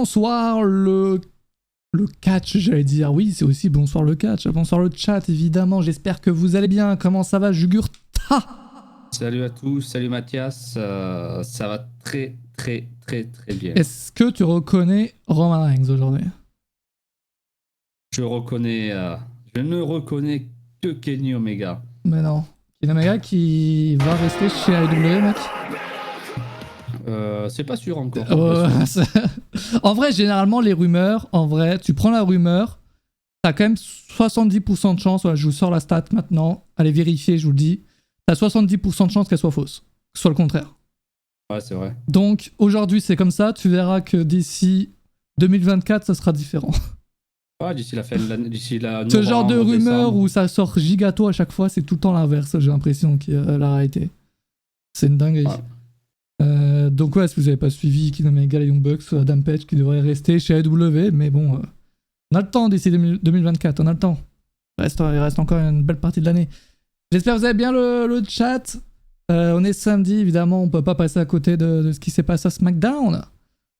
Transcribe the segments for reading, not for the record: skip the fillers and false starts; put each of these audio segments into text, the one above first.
Bonsoir le catch, j'allais dire. Oui, c'est aussi bonsoir le catch. Bonsoir le chat, évidemment. J'espère que vous allez bien. Comment ça va, Jugurtha? Salut à tous, salut Mathias. Ça va très bien. Est-ce que tu reconnais Roman Reigns aujourd'hui? Je ne reconnais que Kenny Omega. Mais non. Kenny Omega qui va rester chez AEW, mec. C'est pas sûr encore. En vrai, généralement, les rumeurs, tu prends la rumeur, t'as quand même 70% de chance, voilà, je vous sors la stat maintenant, allez vérifier, je vous le dis, t'as 70% de chance qu'elle soit fausse, que ce soit le contraire. Ouais, c'est vrai. Donc, aujourd'hui, c'est comme ça, tu verras que d'ici 2024, ça sera différent. Ouais, d'ici la fin de l'année, d'ici la Ce genre de rumeur décembre. où ça sort gigato à chaque fois, c'est tout le temps l'inverse, j'ai l'impression, qui est la réalité. C'est une dinguerie. Ouais. Donc ouais, si vous n'avez pas suivi Kenny Omega, les Young Bucks, Adam Page qui devrait rester chez AEW, mais bon, on a le temps d'ici 2024, on a le temps. Il reste encore une belle partie de l'année. J'espère que vous avez bien le chat. On est samedi, évidemment, on peut pas passer à côté de ce qui s'est passé à SmackDown.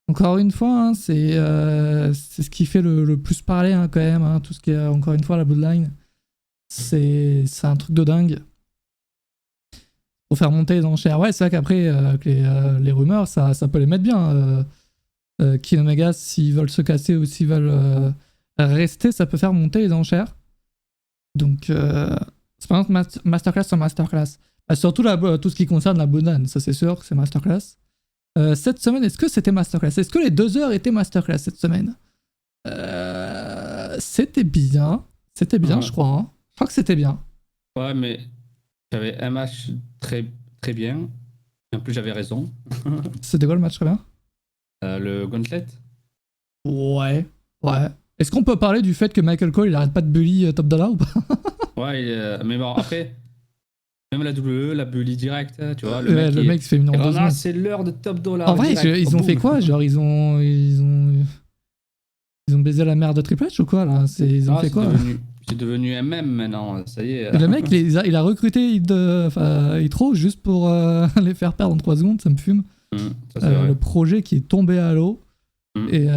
Encore une fois, hein, c'est ce qui fait le plus parler hein, quand même, hein, tout ce qui est encore une fois la Bloodline. C'est un truc de dingue. Pour faire monter les enchères. Ouais, c'est vrai qu'après, les rumeurs, ça peut les mettre bien. Kenny Omega, s'ils veulent se casser ou s'ils veulent rester, ça peut faire monter les enchères. Donc, c'est pas masterclass sur masterclass. Bah, surtout tout ce qui concerne la Bloodline, ça c'est sûr que c'est masterclass. Cette semaine, est-ce que c'était masterclass? Est-ce que les 2 heures étaient masterclass cette semaine? C'était bien. C'était bien, je crois. Hein. Je crois que c'était bien. Ouais, mais j'avais un match très bien. Et en plus, j'avais raison. C'était quoi le match très bien? Le Gauntlet. Ouais. Est-ce qu'on peut parler du fait que Michael Cole il arrête pas de bully Top Dollar ou pas? Ouais, mais bon, après, même la WWE, la bully direct, tu vois. Le mec se fait une en 2 secondes. C'est l'heure de Top Dollar. En vrai, direct, ils ont fait quoi? Genre, ils ont baisé la mère de Triple H ou quoi là? Ils ont fait quoi? C'est devenu MM maintenant, ça y est. Le mec, il a recruté Hitro juste pour les faire perdre en 3 secondes, ça me fume. Ça, le projet qui est tombé à l'eau. Et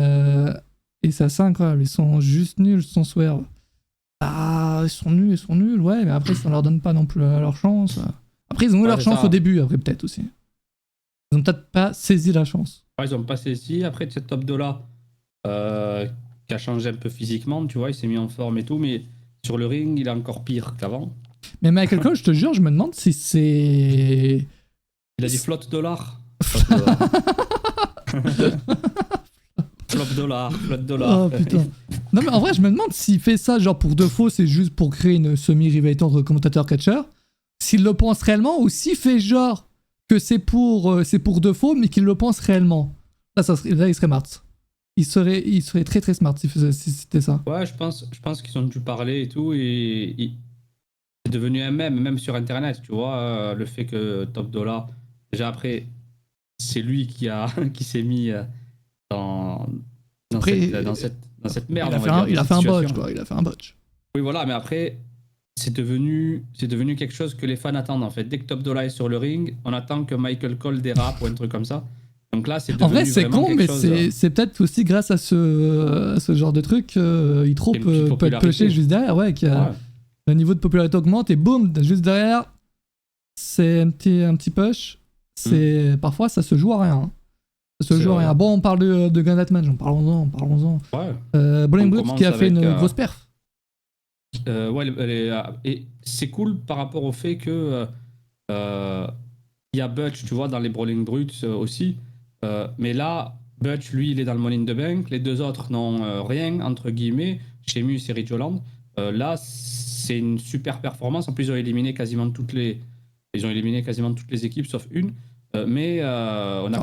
c'est assez incroyable. Ils sont juste nuls sans swerve. Ah, ils sont nuls, ouais, mais après, ça leur donne pas non plus leur chance. Après, ils ont eu leur chance au début, après, peut-être aussi. Ils ont peut-être pas saisi la chance. Ouais, ils ont pas saisi. Après, c'est Top Dollar qui a changé un peu physiquement, tu vois, il s'est mis en forme et tout, mais sur le ring, il est encore pire qu'avant. Mais Michael Cole, je te jure, je me demande si c'est. Il a dit flotte dollar. Flop dollar. Oh putain. Non mais en vrai, je me demande s'il fait ça genre pour de faux, c'est juste pour créer une semi-rivalité entre commentateurs-catcheurs. S'il le pense réellement ou s'il fait genre que c'est pour de faux, mais qu'il le pense réellement. Là, il serait smart. Il serait très très smart si c'était ça. Ouais, je pense qu'ils ont dû parler et tout, et c'est devenu un mème, même sur Internet, tu vois, le fait que Top Dollar, déjà après, c'est lui qui s'est mis dans cette merde. Il a fait un botch, quoi. Il a fait un botch. Oui, voilà, mais après, c'est devenu quelque chose que les fans attendent, en fait. Dès que Top Dollar est sur le ring, on attend que Michael Cole dérape ou un truc comme ça. Donc là, c'est devenu en vrai, c'est con, mais chose, c'est peut-être aussi grâce à ce genre de truc, Hitro peut être pêché juste derrière, ouais, le niveau de popularité augmente et boum, juste derrière, c'est un petit push. Parfois, ça se joue à rien. Ça se joue à rien. Bon, on parle de Gundat Match, parlons-en. Ouais. Bolin Brute qui a fait une grosse perf. Et c'est cool par rapport au fait que il y a Butch, tu vois, dans les Brawling Brutes aussi. Mais là, Butch, lui, il est dans le Money in the Bank. Les 2 autres n'ont rien, entre guillemets. Sheamus et Ridge Holland. Là, c'est une super performance. En plus, ils ont éliminé quasiment toutes les équipes, sauf une. Mais on a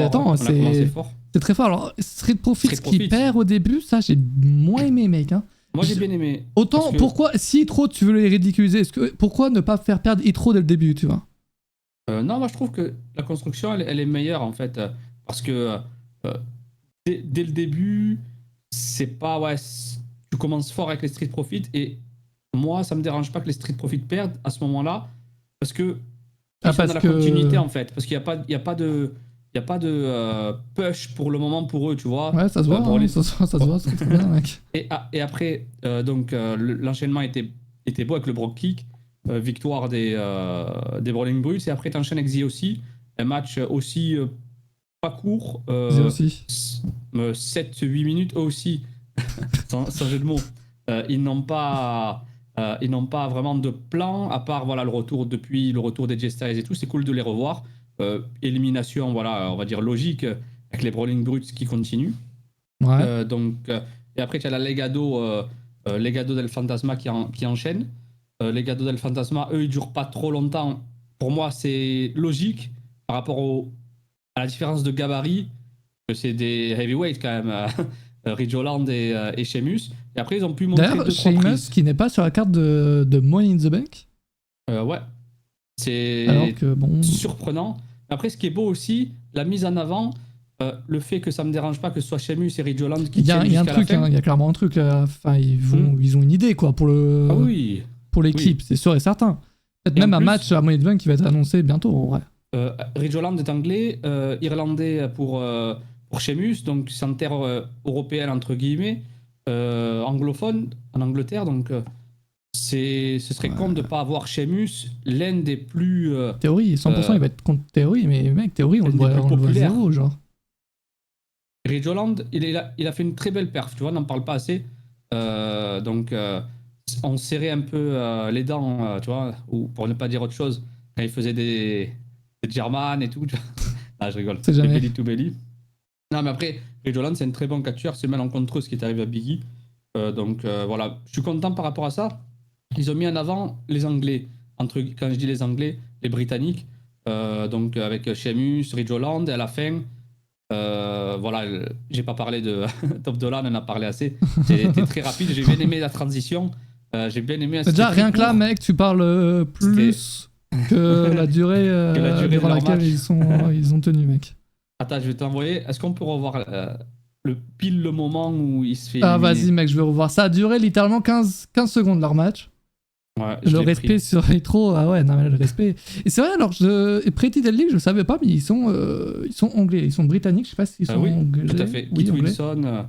commencé fort. C'est très fort. Alors, Street Profits qui perd au début, ça, j'ai moins aimé, mec. Hein. Moi, j'ai bien aimé. Autant, pourquoi, si Hitro, tu veux les ridiculiser, pourquoi ne pas faire perdre Hitro dès le début, tu vois? Non, moi je trouve que la construction elle est meilleure en fait, parce que dès le début, c'est pas tu commences fort avec les Street Profits, et moi ça me dérange pas que les Street Profits perdent à ce moment-là, parce que ils sont dans la continuité en fait, parce qu'il y a pas y a pas de push pour le moment pour eux, tu vois. Ouais, ça se voit, pour hein, les- ça se voit, c'est très bien, mec. Et après, l'enchaînement était beau avec le Brogue Kick, victoire des Brawling Brutes, et après t'enchaînes avec Z aussi, un match aussi pas court, Disais aussi. 7-8 minutes, eux aussi, sans jeu de mots. Ils n'ont pas vraiment de plan, à part voilà, depuis le retour des J-Styles et tout, c'est cool de les revoir. Élimination, voilà, on va dire logique, avec les Brawling Brutes qui continuent. Ouais. Et après, tu as la Legado del Fantasma qui enchaîne. Legado del Fantasma, eux, ils durent pas trop longtemps. Pour moi, c'est logique par rapport à la différence de gabarit, que c'est des heavyweights quand même, Ridge Holland et Sheamus. Et après, ils ont pu montrer D'ailleurs, 2-3 Sheamus prises. qui n'est pas sur la carte de Money in the Bank. Ouais, c'est Alors que bon. surprenant. Après, ce qui est beau aussi, la mise en avant, le fait que ça me dérange pas que ce soit Sheamus et Ridge Holland qui Il y a tiennent un jusqu'à truc, la fin. hein, il y a clairement un truc là. Enfin, ils ont une idée quoi pour le. Ah oui. Pour l'équipe, c'est sûr et certain. Peut-être Et même en un plus- match à Money in the Bank qui va être annoncé bientôt, en vrai. Ridge Holland est anglais, irlandais pour Sheamus, donc c'est en terre européenne entre guillemets, anglophone en Angleterre, donc ce serait con de ne pas avoir Sheamus, l'un des plus Théorie, 100% il va être contre Théorie, mais mec, Théorie, on le des voit, plus on le voit populaires. zéro, genre. Ridge Holland, il a fait une très belle perf, tu vois, on n'en parle pas assez. On serrait un peu les dents, tu vois, ou pour ne pas dire autre chose, quand il faisait des German et tout. Tu vois. Ah, je rigole. C'est jamais. Des belly to belly. Non, mais après, Ridge Holland, c'est un très bon catcheur, c'est malencontreux ce qui est arrivé à Biggie. Voilà, je suis content par rapport à ça. Ils ont mis en avant les Anglais, quand je dis les Anglais, les Britanniques, avec Sheamus, Ridge Holland, et à la fin. Voilà, j'ai pas parlé de Top Dollar, on en a parlé assez. C'était très rapide, j'ai bien aimé la transition. J'ai bien aimé. Déjà, rien que là, mec, tu parles plus que la durée, durant laquelle ils ont tenu, mec. Attends, je vais t'envoyer. Est-ce qu'on peut revoir le moment où il se fait Ah, éliminer. vas-y, mec, je vais revoir. Ça a duré littéralement 15 secondes leur match. Ouais, Le respect sur Retro, ah ouais, non, mais le respect. Et c'est vrai, alors, Pretty Deadly, je savais pas, mais ils sont anglais, ils sont britanniques, je sais pas s'ils sont oui, anglais. tout à fait. Oui, Kit anglais. Wilson,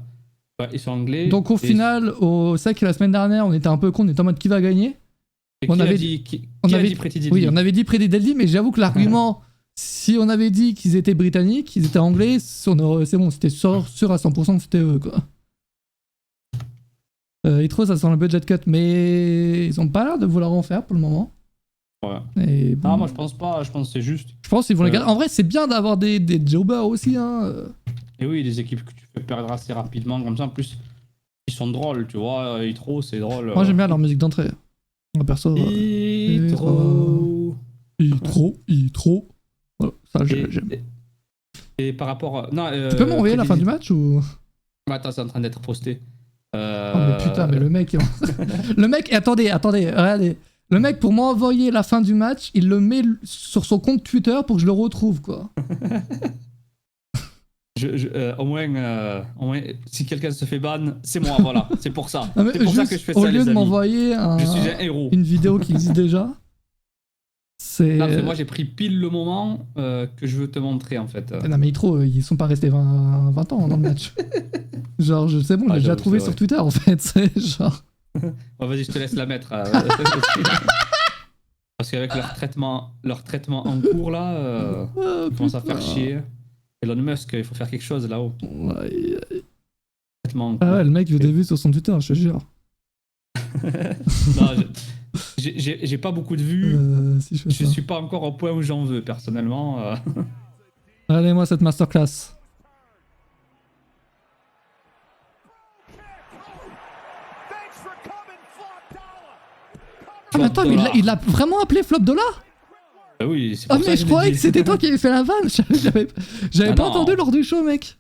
ils sont anglais. Donc au final, c'est vrai que la semaine dernière, on était un peu con, on était en mode qui va gagner. Et on qui avait a dit, qui on a avait- dit Pretty Deadly? Oui, on avait dit Pretty Deadly, mais j'avoue que l'argument, si on avait dit qu'ils étaient britanniques, qu'ils étaient anglais, c'est bon, c'était sûr à 100% que c'était eux, quoi. Retro, ça sent le budget cut, mais ils ont pas l'air de vouloir en faire pour le moment. Ouais. Et bon, Non, moi je pense pas, je pense que c'est juste. je pense qu'ils vont les garder. En vrai, c'est bien d'avoir des jobbers aussi, hein. Et oui, des équipes que tu fais perdre assez rapidement, comme ça, en plus, ils sont drôles, tu vois. Hitro, c'est drôle. Moi, j'aime bien leur musique d'entrée. Moi, perso. Hitro. Hitro. Voilà, ça, Et- j'aime. Et par rapport. Non, Tu peux m'envoyer la fin du match ou. Attends, c'est en train d'être posté. Oh, mais putain, mais le mec. Le mec, attendez, regardez. Le mec, pour m'envoyer la fin du match, il le met sur son compte Twitter pour que je le retrouve, quoi. Au moins, si quelqu'un se fait ban, c'est moi, voilà. C'est pour ça. Non, mais C'est pour ça juste, que je fais ça, au lieu les de amis. m'envoyer Je suis un héros. une vidéo qui existe déjà, c'est. Non, parce que moi, j'ai pris pile le moment que je veux te montrer, en fait. Non, mais ils sont pas restés 20 ans dans le match. Genre, c'est bon, Ah, j'ai déjà j'avoue, trouvé c'est sur vrai. Twitter, en fait. C'est genre. Oh, vas-y, je te laisse la mettre. Parce qu'avec leur traitement en cours, là, Oh, ils commencent à faire putain. chier. Elon Musk, il faut faire quelque chose là-haut. Ouais. Traitement en Ah cours. ouais, le mec veut des vues sur son Twitter, je te jure. Non, j'ai pas beaucoup de vues. Si je fais Je ça. suis pas encore au point où j'en veux, personnellement. Allez, moi, cette masterclass. Ah, mais attends, mais il l'a vraiment appelé Flop Dollar? Bah oui, c'est Ah, pour ça mais que je croyais l'ai que dit. c'était toi qui avais fait la vanne. J'avais Ah pas non. entendu lors du show, mec.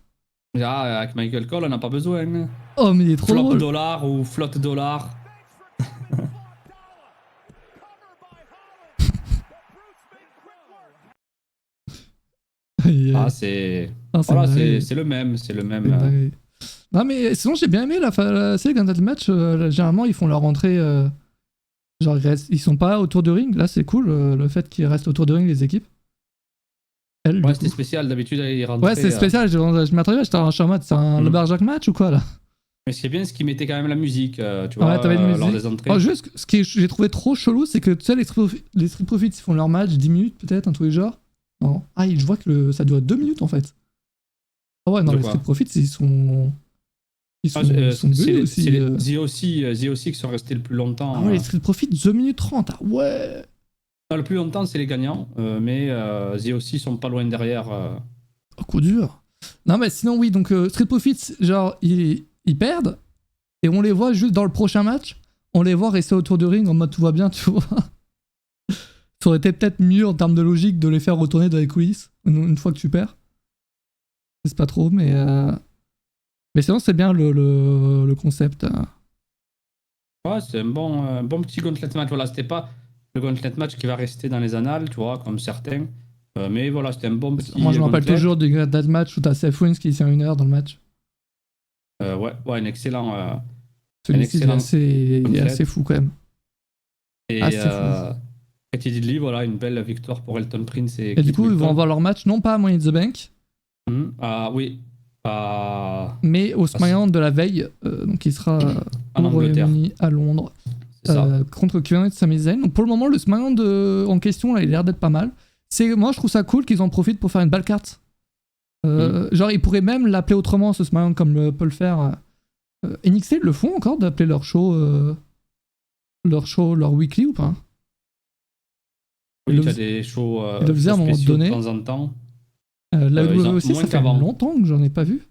Ah, avec Michael Cole, on n'a pas besoin. Oh, mais il est trop Flop drôle. dollar ou flotte dollar. Ah, c'est. Ah, Voilà, dingue. c'est le même. C'est le C'est même. dingue. Non, mais sinon, j'ai bien aimé la série Gauntlet Match. Généralement, ils font leur entrée. Genre, ils sont pas autour du ring. Là, c'est cool le fait qu'ils restent autour du ring, les équipes. Elle, Ouais, du c'était coup. spécial. D'habitude, il rentrait. Ouais, c'est spécial, je m'attendais, j'étais en mode, c'est un Lumberjack match ou quoi là? Mais c'est bien ce qui mettait quand même la musique, tu Ah vois, ouais, t'avais une lors musique. des entrées. Oh, juste, ce que j'ai trouvé trop chelou, c'est que tu sais, les Street Profits, ils font leur match 10 minutes peut-être, un truc du genre. Non. Ah, je vois que ça doit 2 minutes en fait. Ah ouais, non, De les quoi? Street Profits, ils sont. Ils sont venus aussi. C'est les The aussi qui sont restés le plus longtemps. Ah ouais, les Street Profits, 2 minutes 30. Ah ouais. Non, le plus longtemps, c'est les gagnants, mais The aussi sont pas loin derrière. Oh, coup dur. Non, mais sinon, oui, donc Street Profits, genre, ils perdent. Et on les voit juste dans le prochain match. On les voit rester autour du ring en mode tout va bien, tu vois. Ça aurait été peut-être mieux en termes de logique de les faire retourner dans les coulisses une fois que tu perds. Je sais pas trop, mais sinon, c'est bien le concept. Ouais, c'est un bon petit gauntlet match. Voilà, c'était pas le gauntlet match qui va rester dans les annales, tu vois, comme certains. Mais voilà, c'était un bon petit Moi, je me rappelle gauntlet. toujours du Death Match où t'as Seth Wins qui tient 1 heure dans le match. Ouais, un excellent. Celui-ci, excellent il est gauntlet. assez fou quand même. Et Ah, c'est fou. Pretty Deadly, voilà, une belle victoire pour Elton Prince et Et du Keith coup, ils vont Milton. avoir leur match non pas à Money in the Bank, Ah oui, mais au SmackDown de la veille, donc il sera en au Angleterre. Royaume-Uni, à Londres, C'est ça. contre Kevin Owens et Sami Zayn. Donc pour le moment, le SmackDown en question, là, il a l'air d'être pas mal. Moi, je trouve ça cool qu'ils en profitent pour faire une belle carte. Genre, ils pourraient même l'appeler autrement, ce SmackDown, comme peut le faire. NXT le font encore d'appeler leur show, leur weekly ou pas? Oui, tu as des shows, ils le faisaient à un moment spéciaux donné. de temps en temps. La Ils WWE ont- aussi, moins ça fait qu'avant. longtemps que j'en ai pas vu.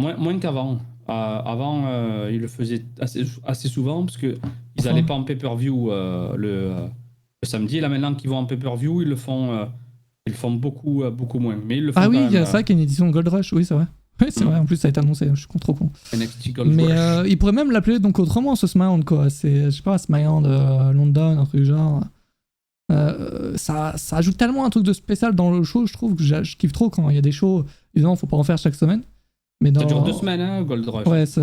Moins qu'avant. Avant, ils le faisaient assez souvent parce qu'ils Enfin. n'allaient pas en pay-per-view le samedi. Et là, maintenant qu'ils vont en pay-per-view, ils le font beaucoup moins. Mais ils le font Ah quand oui, il même. y a ça qui est une édition Gold Rush, oui, c'est vrai. Oui, c'est vrai, en plus ça a été annoncé, je suis trop con. NXT Gold Mais Rush. ils pourraient même l'appeler donc autrement ce SmackDown, quoi. C'est, je sais pas, SmackDown London, un truc genre. Ça ajoute tellement un truc de spécial dans le show, je trouve que je kiffe trop quand il y a des shows. Évidemment, faut pas en faire chaque semaine. Mais Ça dure 2 semaines, hein, Gold Rush. Ouais, c'est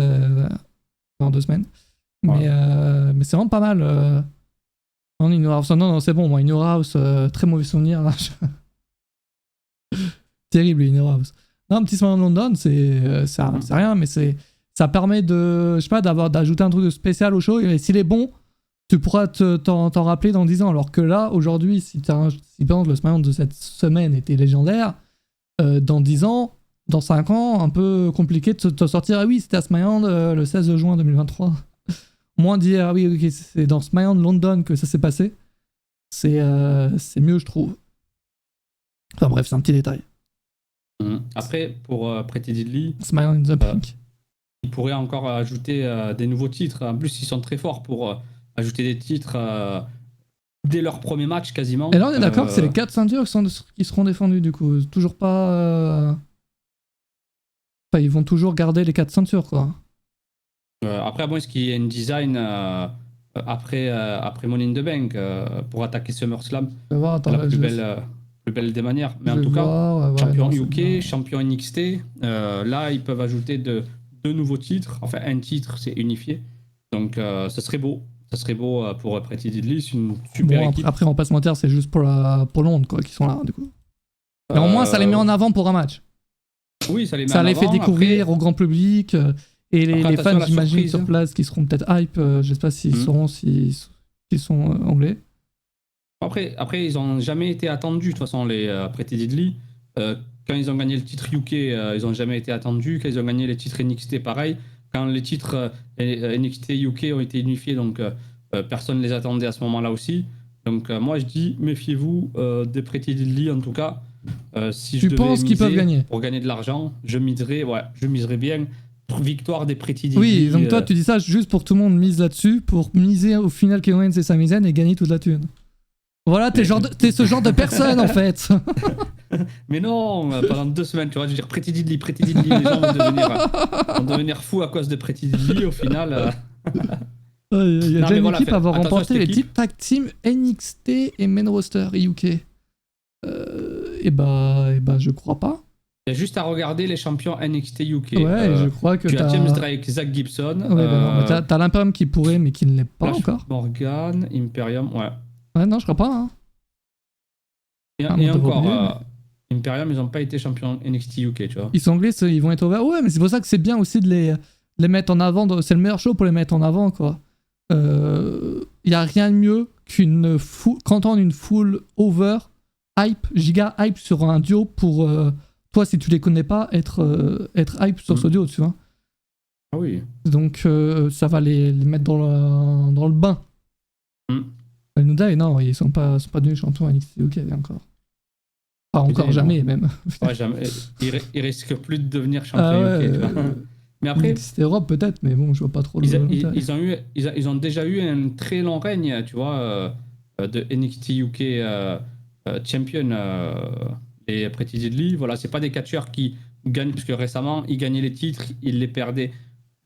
dans 2 semaines. Mais c'est vraiment pas mal. Non, In Your House, non, c'est bon, moi, In Your House, très mauvais souvenir. Là. Terrible, In Your House. Non, un petit SmackDown London, c'est rien, mais ça permet de, je sais pas, d'ajouter un truc de spécial au show. Et s'il est bon, tu pourras t'en rappeler dans 10 ans. Alors que là, aujourd'hui, si par exemple le SmackDown de cette semaine était légendaire, dans 10 ans, dans 5 ans, un peu compliqué de te sortir. Ah oui, c'était à SmackDown le 16 juin 2023. Moins dire, ah oui, ok, c'est dans SmackDown London que ça s'est passé. C'est mieux, je trouve. Enfin bref, c'est un petit détail. Après, pour Pretty Deadly, SmackDown in the Pink. ils pourraient encore ajouter des nouveaux titres. En plus, ils sont très forts pour ajouter des titres dès leur premier match quasiment. Et là, on est d'accord que c'est les 4 ceintures qui seront défendues du coup. Toujours pas. Enfin, ils vont toujours garder les 4 ceintures, quoi. Après, à moins qu'il y ait un design après Money in the Bank pour attaquer SummerSlam. Je vais voir, attends, La là, plus belle des manières. Mais je en vais tout cas, voir, ouais, champion non, c'est UK, bien. champion NXT, là, ils peuvent ajouter deux nouveaux titres. Enfin, un titre, c'est unifié. Donc, ça serait beau. Ça serait beau pour Pretty Deadly. C'est une super Bon, équipe. après, on va pas se mentir, c'est juste pour Londres, quoi, qui sont là, du coup. Mais au moins, ça les met en avant pour un match. Oui, ça les met Ça en les avant. fait découvrir Après, au grand public. Et les attention à fans, la j'imagine, surprise, sur hein. place, qui seront peut-être hype. Je sais pas s'ils sauront s'ils sont anglais. Après, ils n'ont jamais été attendus. De toute façon, les Pretty Deadly, quand ils ont gagné le titre UK, ils n'ont jamais été attendus. Quand ils ont gagné les titres NXT, pareil. Quand les titres NXT UK ont été unifiés, donc personne ne les attendait à ce moment-là aussi. Donc moi, je dis, méfiez-vous des Pretty Deadly, en tout cas. Si Tu je penses qu'ils peuvent gagner? Pour gagner de l'argent, je miserais bien. Victoire des Pretty Deadly. Oui, donc toi, tu dis ça juste pour que tout le monde mise là-dessus, pour miser au final Kevin Owens et Sami Zayn et gagner toute la thune. Voilà, t'es ce genre de personne, en fait. Mais non, pendant 2 semaines, tu vois, je veux dire Pretty Deadly, les gens vont devenir fous à cause de Pretty Deadly, au final. Il y a déjà une équipe à avoir attention à remporté cette les équipe. titres tag team NXT et main roster UK. Et bah, je crois pas. Il y a juste à regarder les champions NXT UK. Ouais, je crois que tu as t'as James Drake, Zach Gibson, Ouais, bah non, t'as l'Imperium qui pourrait, mais qui ne l'est pas Flash encore. Morgan, Imperium, ouais. Ouais, non, je crois pas. Hein. Et Ah, on devrait encore, oublier, Imperium, ils n'ont pas été champions NXT UK, tu vois. Ils sont anglais, ils vont être ouverts. Ouais, mais c'est pour ça que c'est bien aussi de les mettre en avant. C'est le meilleur show pour les mettre en avant, quoi. Il y a rien de mieux qu'entendre une foule over, hype, giga hype sur un duo pour toi, si tu les connais pas, être hype sur ce duo, tu vois. Ah oui. Donc ça va les mettre dans le bain. El Nudai, non, ils sont pas devenus champions NXT UK encore. Pas encore, Putain, jamais même. Ouais, jamais. Ils risquent plus de devenir champions UK, tu vois. Mais après, NXT Europe peut-être, mais bon, je vois pas trop l'intérêt. ils ont déjà eu un très long règne, tu vois, de NXT UK champion et Pretty Deadly. Voilà, c'est pas des catcheurs qui gagnent, parce que récemment, ils gagnaient les titres, ils les perdaient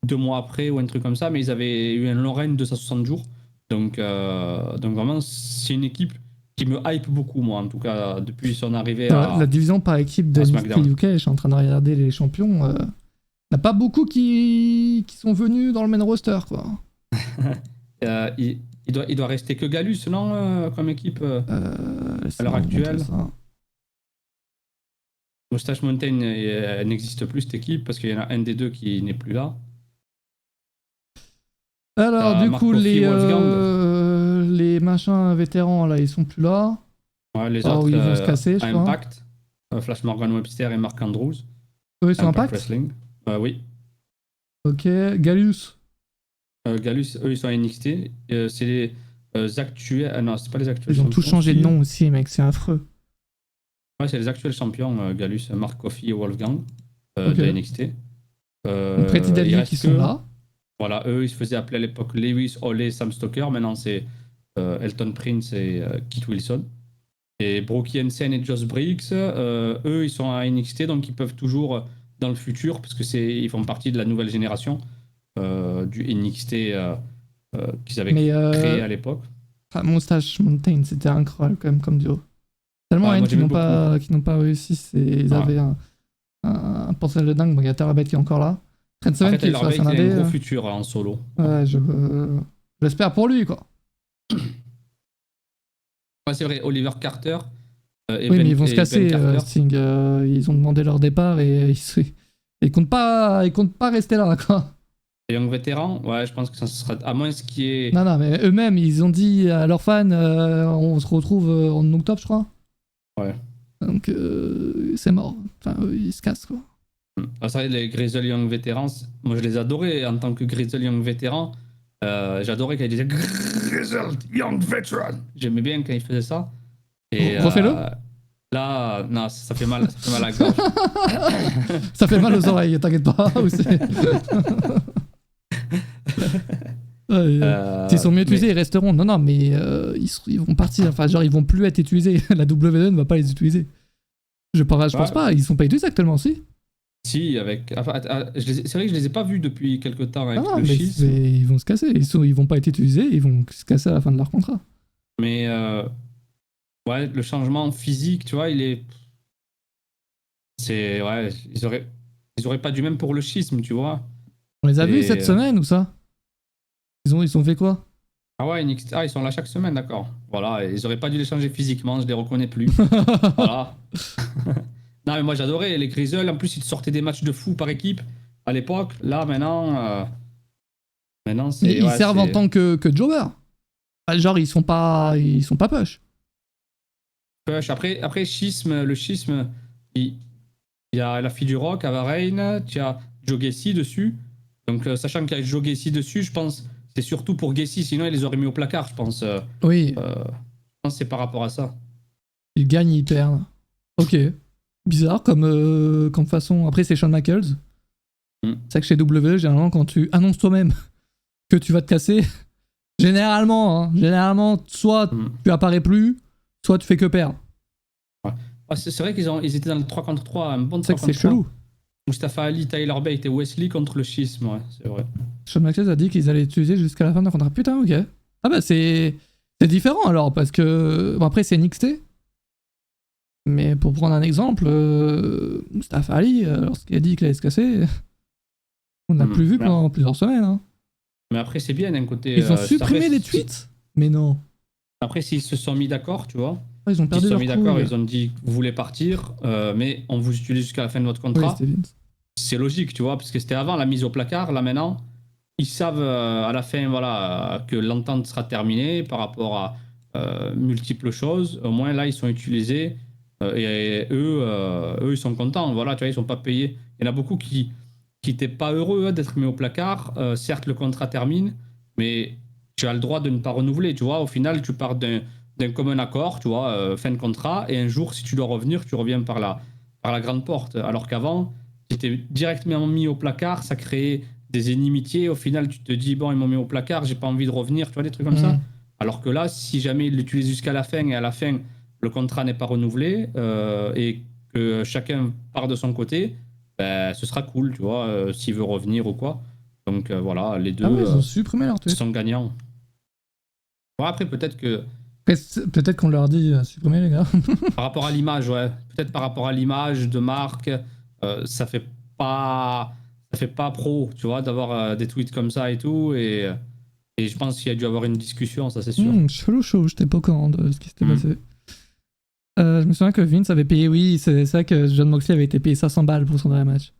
2 mois après ou un truc comme ça, mais ils avaient eu un long règne de 160 jours. Donc vraiment, c'est une équipe qui me hype beaucoup, moi, en tout cas, depuis son arrivée à La division par équipe de NXT SmackDown. UK, je suis en train de regarder les champions. Il n'y a pas beaucoup qui sont venus dans le main roster, quoi. Il doit rester que Gallus, non, comme équipe à l'heure actuelle. Moustache Mountain elle n'existe plus, cette équipe, parce qu'il y en a un des deux qui n'est plus là. Alors, du Mark coup, Coffey, les machins vétérans, là, ils sont plus là. Ouais, les autres, ils vont se casser, je crois. Impact, Flash Morgan Webster et Mark Andrews. Eux, ils sont Impact Wrestling. Oui. Ok, Gallus. Gallus, eux, ils sont à NXT. C'est les actuels. Non, c'est pas les actuels. Ils ont tous changé de nom aussi, mec, c'est affreux. Ouais, c'est les actuels champions, Gallus, Mark Coffey et Wolfgang Ok. de NXT. Donc, Pretty Deadly qui sont là. Voilà, eux, ils se faisaient appeler à l'époque Lewis, Ole, Sam Stoker. Maintenant, c'est Elton Prince et Kit Wilson. Et Brookie Hensen et Josh Briggs, eux, ils sont à NXT, donc ils peuvent toujours, dans le futur, parce que ils font partie de la nouvelle génération du NXT qu'ils avaient créé à l'époque. Moustache Mountain, c'était incroyable quand même comme duo. Tellement qui n'ont pas réussi. Ils avaient un potentiel de dingue. Bon, il y a Terabet qui est encore là. Trent Seven qui est sur la fin d'année. Il a un gros futur en solo. Ouais, j'espère pour lui, quoi. Ouais, c'est vrai, Oliver Carter. Oui, mais ils vont se casser, Sting. Ils ont demandé leur départ et ils comptent pas rester là, quoi. Les Young Vétérans, ouais, je pense que ça sera. À moins ce qui est. Non, mais eux-mêmes, ils ont dit à leurs fans on se retrouve en octobre, je crois. Ouais. Donc, c'est mort. Enfin, ils se cassent, quoi. Ah, c'est vrai, les Grizzly Young Vétérans, moi je les adorais en tant que Grizzly Young Vétéran. J'adorais quand ils disaient Grizzly Young Veteran. J'aimais bien quand ils faisaient ça. Et, refais-le. Là, non, ça fait mal à la gorge. Ça fait mal aux oreilles, t'inquiète pas. S'ils sont mieux utilisés, ils resteront. Non, mais ils vont partir. Enfin, genre, ils vont plus être utilisés. La WWE ne va pas les utiliser. Je pense pas. Ils sont pas utilisés actuellement, si. Si, avec. Enfin, c'est vrai que je les ai pas vus depuis quelque temps avec le mais schisme. ils vont se casser. Ils vont pas être utilisés. Ils vont se casser à la fin de leur contrat. Mais ouais, le changement physique, tu vois, il est. C'est ouais, ils auraient pas dû même pour le schisme, tu vois. On les a vus cette semaine ou ça? Ils ont fait quoi? Ah ouais, ils sont là chaque semaine, d'accord. Voilà, ils auraient pas dû les changer physiquement, je les reconnais plus. Voilà. Non, mais moi j'adorais les Grizzles. En plus, ils sortaient des matchs de fou par équipe à l'époque. Là, maintenant c'est. Ils servent en tant que jobber. Genre, ils sont pas push. Push. Après le schisme, il y a la fille du rock, Ava Rain, tu as Joe Gacy dessus. Donc, sachant qu'il y a Joe Gacy dessus, je pense c'est surtout pour Gacy, sinon ils les auraient mis au placard, je pense. Oui. Je pense que c'est par rapport à ça. Ils gagnent, ils perdent. Ok. Bizarre comme façon. Après, c'est Shawn Michaels. C'est vrai que chez W, généralement, quand tu annonces toi-même que tu vas te casser, généralement, soit tu apparais plus, soit tu fais que perdre. Ouais. C'est vrai qu'ils étaient dans le 3 contre 3, un bon 3 contre 3. C'est chelou. Mustafa Ali, Tyler Bate et Wesley contre le schisme, ouais, c'est vrai. Shawn Michaels a dit qu'ils allaient l'utiliser jusqu'à la fin de leur contrat. Putain, ok. Ah bah c'est différent alors, parce que... Bon, après, c'est NXT. Mais pour prendre un exemple, Mustafa Ali, lorsqu'il a dit qu'il allait se casser, on n'a plus vu pendant plusieurs semaines. Hein. Mais après, c'est bien d'un côté... Ils ont supprimé les tweets. Mais non. Après, s'ils se sont mis d'accord, tu vois, Ah, ils ont Ils perdu se sont leur mis d'accord, couille. ils ont dit vous voulez partir, mais on vous utilise jusqu'à la fin de votre Oui, contrat. c'était Vince. C'est logique, tu vois, parce que c'était avant la mise au placard. Là maintenant, ils savent à la fin, voilà, que l'entente sera terminée par rapport à multiples choses. Au moins là, ils sont utilisés et eux, ils sont contents. Voilà, tu vois, ils sont pas payés. Il y en a beaucoup qui n'étaient pas heureux d'être mis au placard. Certes, le contrat termine, mais tu as le droit de ne pas renouveler. Tu vois, au final, tu pars d'un commun accord, tu vois, fin de contrat, et un jour, si tu dois revenir, tu reviens par la grande porte. Alors qu'avant, tu étais directement mis au placard, ça créait des inimitiés. Au final, tu te dis, bon, ils m'ont mis au placard, j'ai pas envie de revenir, tu vois, des trucs comme ça. Alors que là, si jamais ils l'utilisent jusqu'à la fin et à la fin, le contrat n'est pas renouvelé et que chacun part de son côté, ben, ce sera cool, tu vois, s'il veut revenir ou quoi. Donc voilà, les deux Ah ouais, ils ont supprimé leur tweet. sont gagnants. Bon, après, peut-être que Peut-être qu'on leur dit supprimer les gars. par rapport à l'image, ouais, peut-être par rapport à l'image de marque, ça fait pas, ça fait pas pro, tu vois, d'avoir des tweets comme ça et tout. Et je pense qu'il y a dû avoir une discussion, ça c'est sûr. Chaud, j'étais pas au courant de ce qui s'était Mm. passé. Je me souviens que Vince avait payé, oui, c'est ça que John Moxley avait été payé 500 balles pour son dernier match.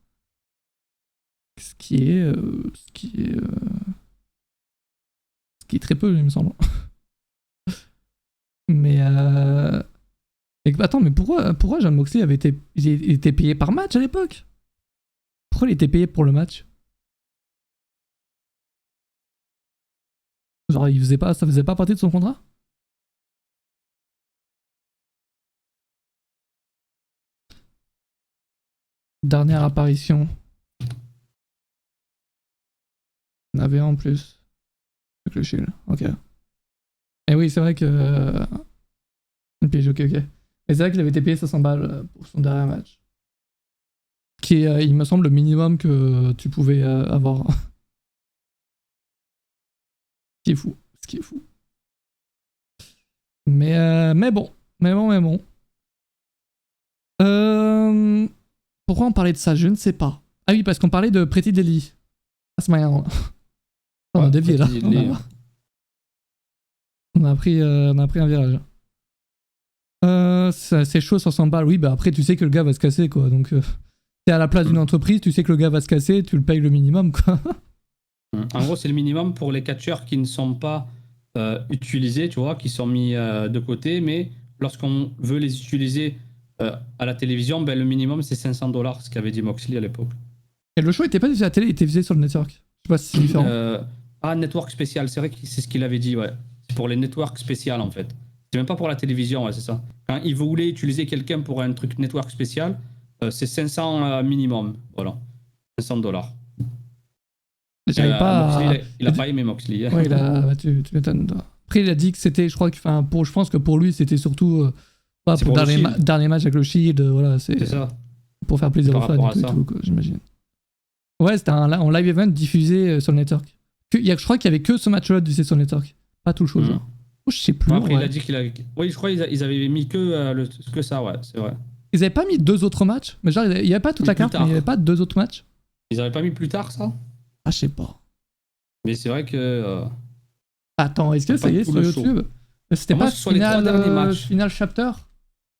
Ce qui est. Ce qui est très peu, il me semble. Mais. Attends, mais pourquoi John Moxley il était payé par match à l'époque? Pourquoi il était payé pour le match? Genre, ça faisait pas partie de son contrat? Dernière apparition. On avait en plus. Avec le shield. Ok. Et oui, c'est vrai que. Une pige, ok. Mais c'est vrai qu'il avait été payé 500 balles pour son dernier match. Qui est, il me semble, le minimum que tu pouvais avoir. Ce qui est fou. Ce qui est fou. Mais bon. Mais bon. Pourquoi on parlait de ça? Je ne sais pas. Ah oui, parce qu'on parlait de Pretty Deadly. Ah, c'est marrant. On a dévié là. On a pris un virage. C'est chaud 500 balles. Oui, bah après, tu sais que le gars va se casser, quoi. Donc, t'es à la place d'une entreprise, tu sais que le gars va se casser, tu le payes le minimum, quoi. En gros, c'est le minimum pour les catcheurs qui ne sont pas utilisés, tu vois, qui sont mis de côté, mais lorsqu'on veut les utiliser à la télévision, ben, le minimum c'est 500 $, ce qu'avait dit Moxley à l'époque. Et le show était pas diffusé à la télé, il était diffusé sur le network. Je sais pas si c'est différent. Network spécial, c'est vrai que c'est ce qu'il avait dit, ouais. C'est pour les networks spécial en fait. C'est même pas pour la télévision, ouais, c'est ça. Quand il voulait utiliser quelqu'un pour un truc network spécial, c'est 500 minimum, voilà. 500 $. J'avais pas. Moxley, il a pas aimé Moxley. Ouais, tu m'étonnes. Après, il a dit que c'était, je pense que pour lui, c'était surtout pour le dernier match avec le Shield, voilà, c'est ça. Pour faire plaisir aux fans et tout, quoi, j'imagine. Ouais, c'était un live event diffusé sur le network. Je crois qu'il y avait que ce match-là diffusé sur le network, pas tout le show, genre. Oh, je sais plus. Après, il a dit qu'il avait. Oui, je crois qu'ils avaient mis que ça, ouais, c'est vrai. Ils avaient pas mis 2 autres matchs, mais genre, il y avait pas toute la carte, mais il y avait pas 2 autres matchs. Ils avaient pas mis plus tard, ça? Ah, je sais pas. Mais c'est vrai que. Attends, est-ce que ça y est sur YouTube? C'était pas final chapter?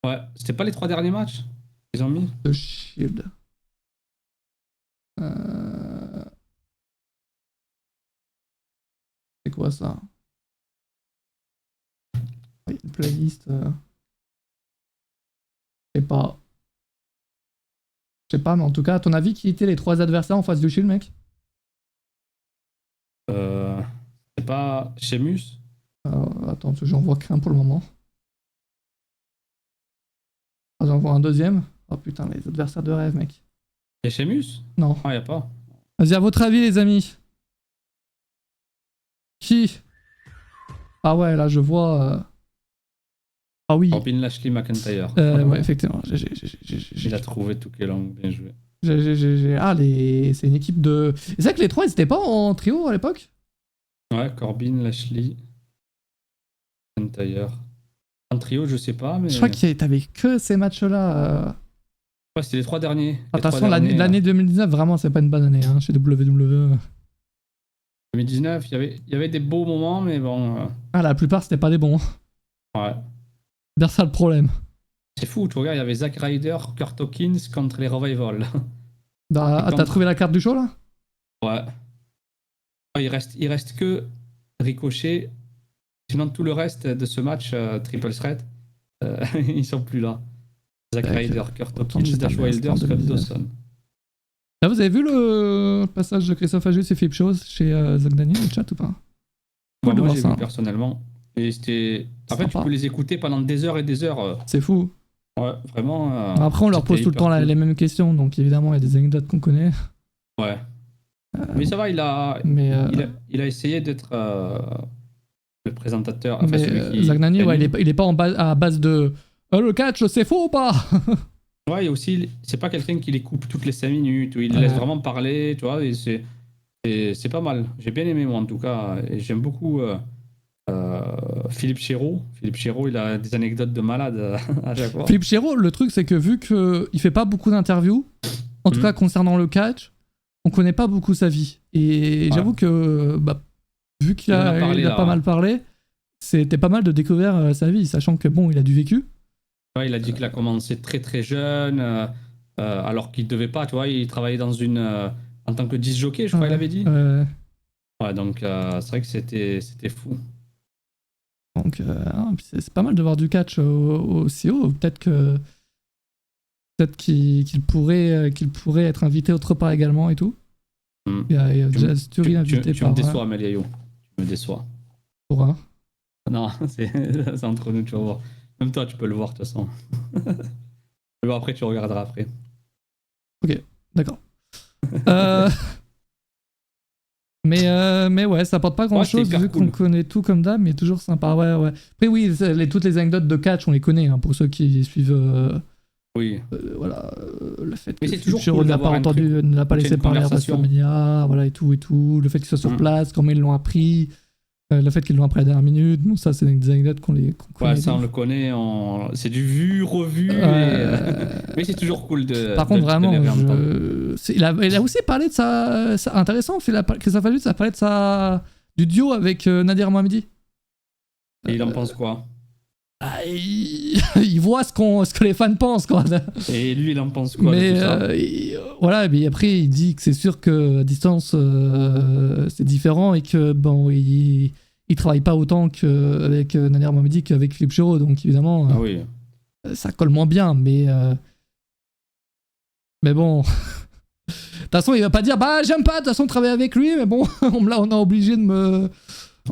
Ouais, c'était pas les 3 derniers matchs qu'ils ont mis? The Shield. C'est quoi ça? Oui, une playlist. Je sais pas, mais en tout cas, à ton avis, qui étaient les 3 adversaires en face du Shield, mec? C'est pas Sheamus? Attends, j'en vois qu'un pour le moment. J'en vois un deuxième. Oh putain, les adversaires de rêve, mec. Et Sheamus? Non. Ah, y'a pas. Vas-y, à votre avis, les amis. Qui? Ah ouais, là, je vois... Ah oui. Corbin Lashley McIntyre. Ouais, effectivement. Il a trouvé tout Long, bien joué. Ah, c'est une équipe de... C'est vrai que les 3, ils étaient pas en trio à l'époque? Ouais, Corbin, Lashley, McIntyre. En trio, je sais pas, mais... Je crois que t'avais que ces matchs-là. Ouais, c'était les 3 derniers. De toute façon, l'année 2019, vraiment, c'est pas une bonne année hein, chez WWE. 2019, il y avait des beaux moments, mais bon... Ah, la plupart, c'était pas des bons. Ouais. bien ça le problème. C'est fou, tu regardes, il y avait Zack Ryder, Kurt Hawkins contre les Revival. Bah, t'as trouvé la carte du show là? Ouais. Il reste que Ricochet. Sinon, tout le reste de ce match Triple Threat, ils sont plus là. Zack Ryder, Kurt Hawkins, Dash Wilder, Scott Dawson. Là, vous avez vu le passage de Christophe Ajus et Philippe Chose chez Zach Daniel, le chat ou pas? Moi, j'ai vu personnellement. Et c'était. En fait, tu peux les écouter pendant des heures et des heures. C'est fou. Ouais, vraiment. Après, on leur pose tout le temps les mêmes questions, donc évidemment, il y a des anecdotes qu'on connaît. Ouais. Mais ça va, il a essayé d'être le présentateur. Enfin, Zach Nani, ouais, il est pas à base de le catch, c'est faux ou pas? Ouais, et aussi, c'est pas quelqu'un qui les coupe toutes les 5 minutes, où il laisse vraiment parler, tu vois, et c'est pas mal. J'ai bien aimé, moi, en tout cas. Et j'aime beaucoup Philippe Chéreau. Philippe Chéreau, il a des anecdotes de malade à chaque fois. Philippe Chéreau, le truc, c'est que vu qu'il fait pas beaucoup d'interviews, en tout cas concernant le catch, on connaît pas beaucoup sa vie. Et j'avoue que, vu qu'il a pas mal parlé, c'était pas mal de découvrir sa vie, sachant que, bon, il a du vécu. Ouais, il a dit qu'il a commencé très très jeune, alors qu'il devait pas, tu vois, il travaillait dans en tant que disc jockey, je crois qu'il avait dit. Ouais, donc c'est vrai que c'était fou. Donc c'est pas mal de voir du catch au CO. Peut-être qu'il pourrait être invité autre part également et tout. Il y a déjà Stury invité tu me déçois, Meliayo. Tu me déçois. Pourquoi? Non, c'est entre nous, tu vas voir. Même toi, tu peux le voir, de toute façon. Mais bon, après, tu regarderas après. Ok, d'accord. Mais ouais, ça apporte pas grand chose vu qu'on connaît tout comme d'hab, mais toujours sympa. Ouais. Après, oui, toutes les anecdotes de catch, on les connaît, hein, pour ceux qui suivent. Oui. Voilà, le fait que Chiro n'a pas laissé parler à WrestleMania, voilà, et tout. Le fait qu'il soit sur place, comment ils l'ont appris. Le fait qu'ils l'ont appris à la dernière minute, bon, ça c'est des anecdotes qu'on connaît. Ouais, ça on le connaît, c'est du vu, revu, mais c'est toujours cool de. Par contre, vraiment, il a aussi parlé de ça. Intéressant, Christophe Ajus a parlé de du duo avec Nadir Mohamedi. Et il en pense quoi? Il voit ce que les fans pensent, quoi. Et lui, il en pense quoi? Mais voilà, mais après, il dit que c'est sûr qu'à distance, c'est différent et que bon, il travaille pas autant qu'avec Nadir Mohamedi qu'avec Philippe Chéreau, donc évidemment, ça colle moins bien, mais bon. De toute façon, il va pas dire j'aime pas de toute façon travailler avec lui, mais bon, on a obligé de me.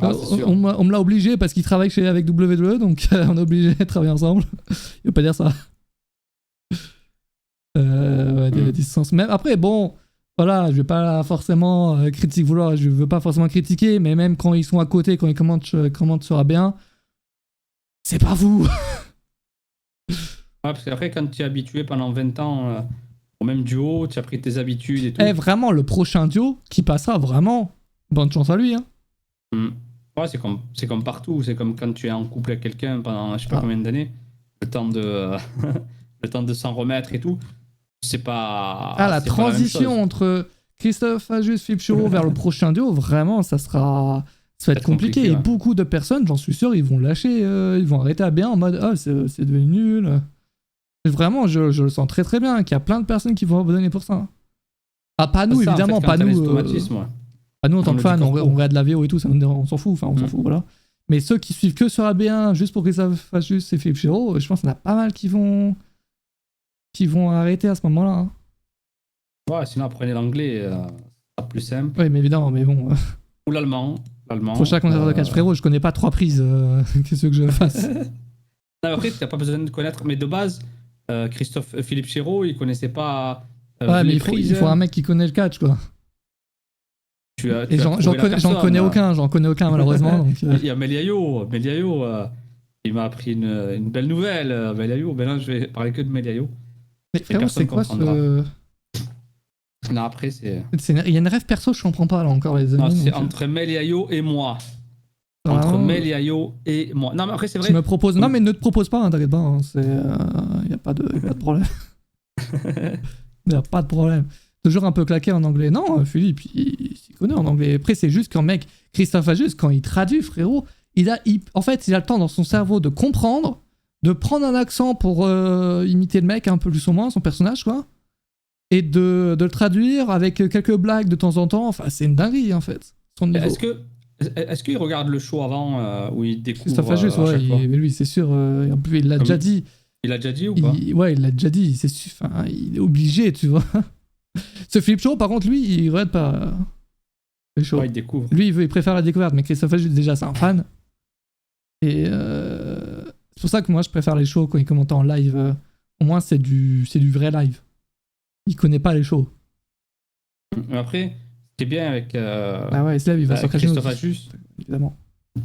On me l'a obligé parce qu'il travaille avec WWE, donc on est obligé de travailler ensemble. Il veut pas dire ça. Distance. Même après, bon, voilà, je vais pas forcément je veux pas forcément critiquer, mais même quand ils sont à côté, quand ils commentent sur bien, c'est pas vous. Ouais, parce qu'après, quand tu es habitué pendant 20 ans au même duo, tu as pris tes habitudes et tout. Vraiment, le prochain duo qui passera, vraiment, bonne chance à lui, hein. Ouais, c'est comme partout, c'est comme quand tu es en couple avec quelqu'un pendant je sais pas combien d'années, le temps de s'en remettre et tout, c'est pas. La transition entre Christophe Ajus, Philippe Chéreau vers le prochain duo, vraiment, ça va être compliqué. Et beaucoup de personnes, j'en suis sûr, ils vont lâcher, ils vont arrêter à bien en mode c'est devenu nul. Et vraiment, je le sens très très bien qu'il y a plein de personnes qui vont abandonner pour ça. Pas nous, évidemment, pas nous. Nous, en tant que fans, on regarde la VO et tout, on s'en fout, on s'en fout, voilà. Mais ceux qui suivent que sur AB1, juste pour que ça fasse juste et Philippe Chéreau, je pense qu'il y en a pas mal qui vont arrêter à ce moment-là. Hein. Ouais, sinon apprenez l'anglais, c'est plus simple. Oui, mais évidemment, mais bon. Ou l'allemand. Prochain concert de catch, frérot, je connais pas 3 prises, qu'est-ce que je fasse? Non, après, t'as pas besoin de connaître, mais de base, Philippe Chéreau, il connaissait pas. Ouais, mais il faut un mec qui connaît le catch, quoi. Et j'en connais aucun malheureusement. Donc, Il y a Meliayo, il m'a appris une belle nouvelle. Meliayo, maintenant je vais parler que de Meliayo. Mais frérot, c'est quoi ce. Non, après c'est. Il y a une rêve perso, je comprends pas là encore les amis. Non, c'est entre Meliayo et moi. Entre Meliayo et moi. Non, mais après c'est vrai. Tu me proposes. Non, mais ne te propose pas, hein, t'inquiète pas. Hein, il n'y a pas de problème. Il n'y a pas de problème. Toujours un peu claqué en anglais. Non, Philippe, il s'y connaît en anglais. Après, c'est juste qu'un mec, Christophe Ajus, quand il traduit, frérot, en fait, il a le temps dans son cerveau de comprendre, de prendre un accent pour imiter le mec un peu plus ou moins, son personnage, quoi, et de le traduire avec quelques blagues de temps en temps. Enfin, c'est une dinguerie, en fait. Son niveau. Est-ce qu'il regarde le show avant où il découvre Ça fait juste, à chaque fois mais lui, c'est sûr. En plus, il l'a déjà dit. Il l'a déjà dit ou pas? Ouais, il l'a déjà dit. C'est sûr. Enfin, il est obligé, tu vois. Ce flip show, par contre, lui, il regarde pas. Le show. Ouais, il découvre. Lui, il préfère la découverte, mais Christophe Ajus, déjà, c'est un fan. Et c'est pour ça que moi, je préfère les shows quand il commente en live. Au moins, c'est du vrai live. Il connaît pas les shows. Après, ce qui est bien avec Ah ouais, il va sur Christophe Ajus, évidemment.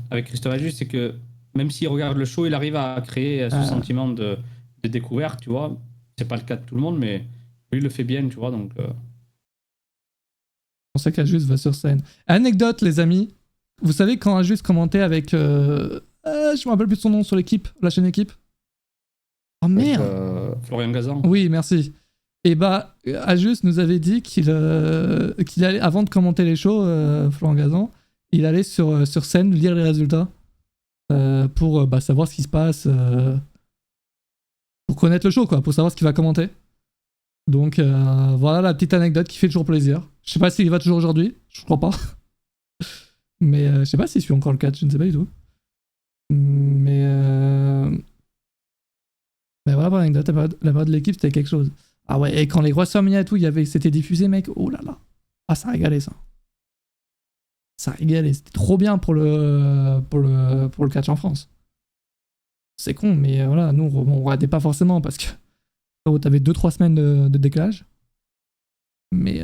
Avec Christophe Ajus, c'est que même s'il regarde le show, il arrive à créer ce sentiment de découverte, tu vois. C'est pas le cas de tout le monde, mais lui, il le fait bien, tu vois. Donc, On sait qu'Ajus va sur scène. Anecdote, les amis. Vous savez quand Ajus commentait avec... je me rappelle plus de son nom sur l'équipe, la chaîne équipe. Oh merde. Florian Gazan. Oui, merci. Et bah, Ajus nous avait dit qu'il allait, avant de commenter les shows, Florian Gazan, il allait sur scène lire les résultats pour savoir ce qui se passe, pour connaître le show, quoi, pour savoir ce qu'il va commenter. Donc voilà la petite anecdote qui fait toujours plaisir. Je sais pas s'il y va toujours aujourd'hui, je crois pas. Mais je sais pas s'il suit encore le catch, je ne sais pas du tout. Mais voilà pour l'anecdote, la période de l'équipe c'était quelque chose. Ah ouais, et quand les WrestleMania et tout, c'était diffusé, mec, oh là là. Ah, ça régalait ça. Ça régalait, c'était trop bien pour le catch en France. C'est con, mais voilà, nous on regardait pas forcément parce que t'avais 2-3 semaines de décalage. Mais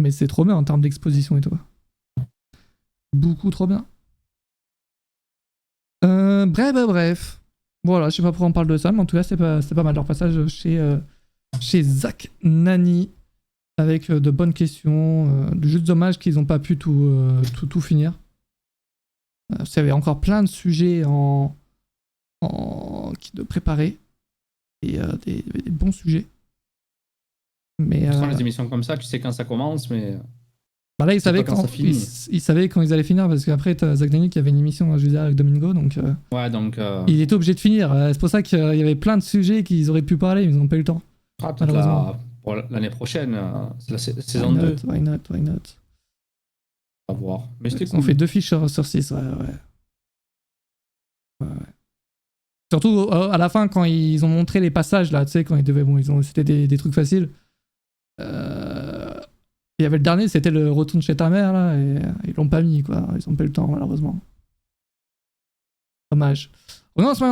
c'est trop bien en termes d'exposition et tout. Beaucoup trop bien. Bref. Voilà, je sais pas pourquoi on parle de ça, mais en tout cas, c'était pas mal leur passage chez Zach Nani avec de bonnes questions. Juste dommage qu'ils n'ont pas pu tout finir. Il y avait encore plein de sujets de préparer et des bons sujets. Mais les émissions comme ça, tu sais quand ça commence, mais. Bah là, ils savaient quand ils allaient finir, parce qu'après, t'as Zach Nani qui avait une émission avec Domingo, donc. Ouais, donc. Il était obligé de finir. C'est pour ça qu'il y avait plein de sujets qu'ils auraient pu parler, mais ils n'ont pas eu le temps. Pour l'année prochaine, c'est la saison 2. Why not? À voir. Mais c'était cool. On fait 2 fiches sur 6, ouais. Surtout à la fin, quand ils ont montré les passages, là, tu sais, quand ils devaient. Bon, c'était des trucs faciles. Il y avait le dernier, c'était le retour de chez ta mère, là, et ils l'ont pas mis, quoi. Ils ont pas eu le temps, malheureusement. Dommage. Revenons à ce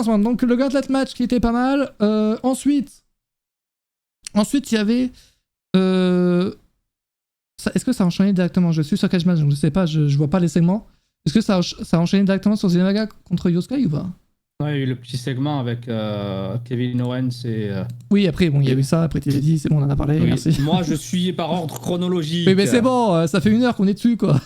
moment. Donc, le Gauntlet match qui était pas mal. Ensuite, il y avait. Est-ce que ça a enchaîné directement? Je suis sur Cage Match, donc je sais pas, je vois pas les segments. Est-ce que ça a enchaîné directement sur Zelina Vega contre Yoskai ou pas? Ouais, il y a eu le petit segment avec Kevin Owens et. Oui, après, bon, il y a eu ça, après tu l'as dit, c'est bon, on en a parlé, merci. Moi, je suis par ordre chronologique. Oui, mais c'est bon, ça fait 1 heure qu'on est dessus, quoi.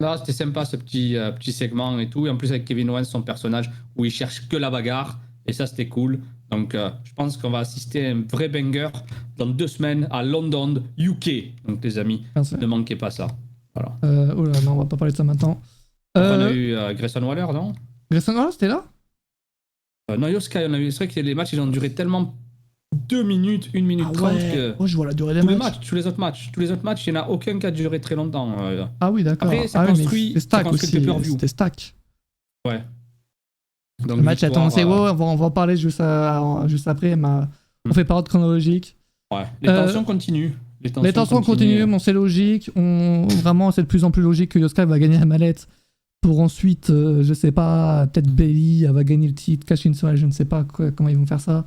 Là, c'était sympa ce petit segment et tout. Et en plus, avec Kevin Owens, son personnage, où il cherche que la bagarre. Et ça, c'était cool. Donc, je pense qu'on va assister à un vrai banger dans 2 semaines à London, UK. Donc, les amis, ne manquez pas ça. Voilà. Oh là, non, on va pas parler de ça maintenant. On a eu Grayson Waller, non? Grayson Waller, c'était là? Non, Yoskai, on a vu. C'est vrai que les matchs, ils ont duré tellement 2 minutes, 1 minute 30 que. Oh, je vois la durée des matchs. Tous les autres matchs, il n'y en a aucun qui a duré très longtemps. Ah oui, d'accord. Après, ça construit. C'était stack aussi. C'était stack. Ouais. Donc, le match a commencé. On va en parler juste après. On fait pas ordre chronologique. Ouais. Les tensions continuent. Les tensions continuent, bon, c'est logique. Vraiment, c'est de plus en plus logique que Yoskai va gagner la mallette. Pour ensuite, je sais pas, peut-être Bayley va gagner le titre, cash-in sur elle, je ne sais pas comment ils vont faire ça.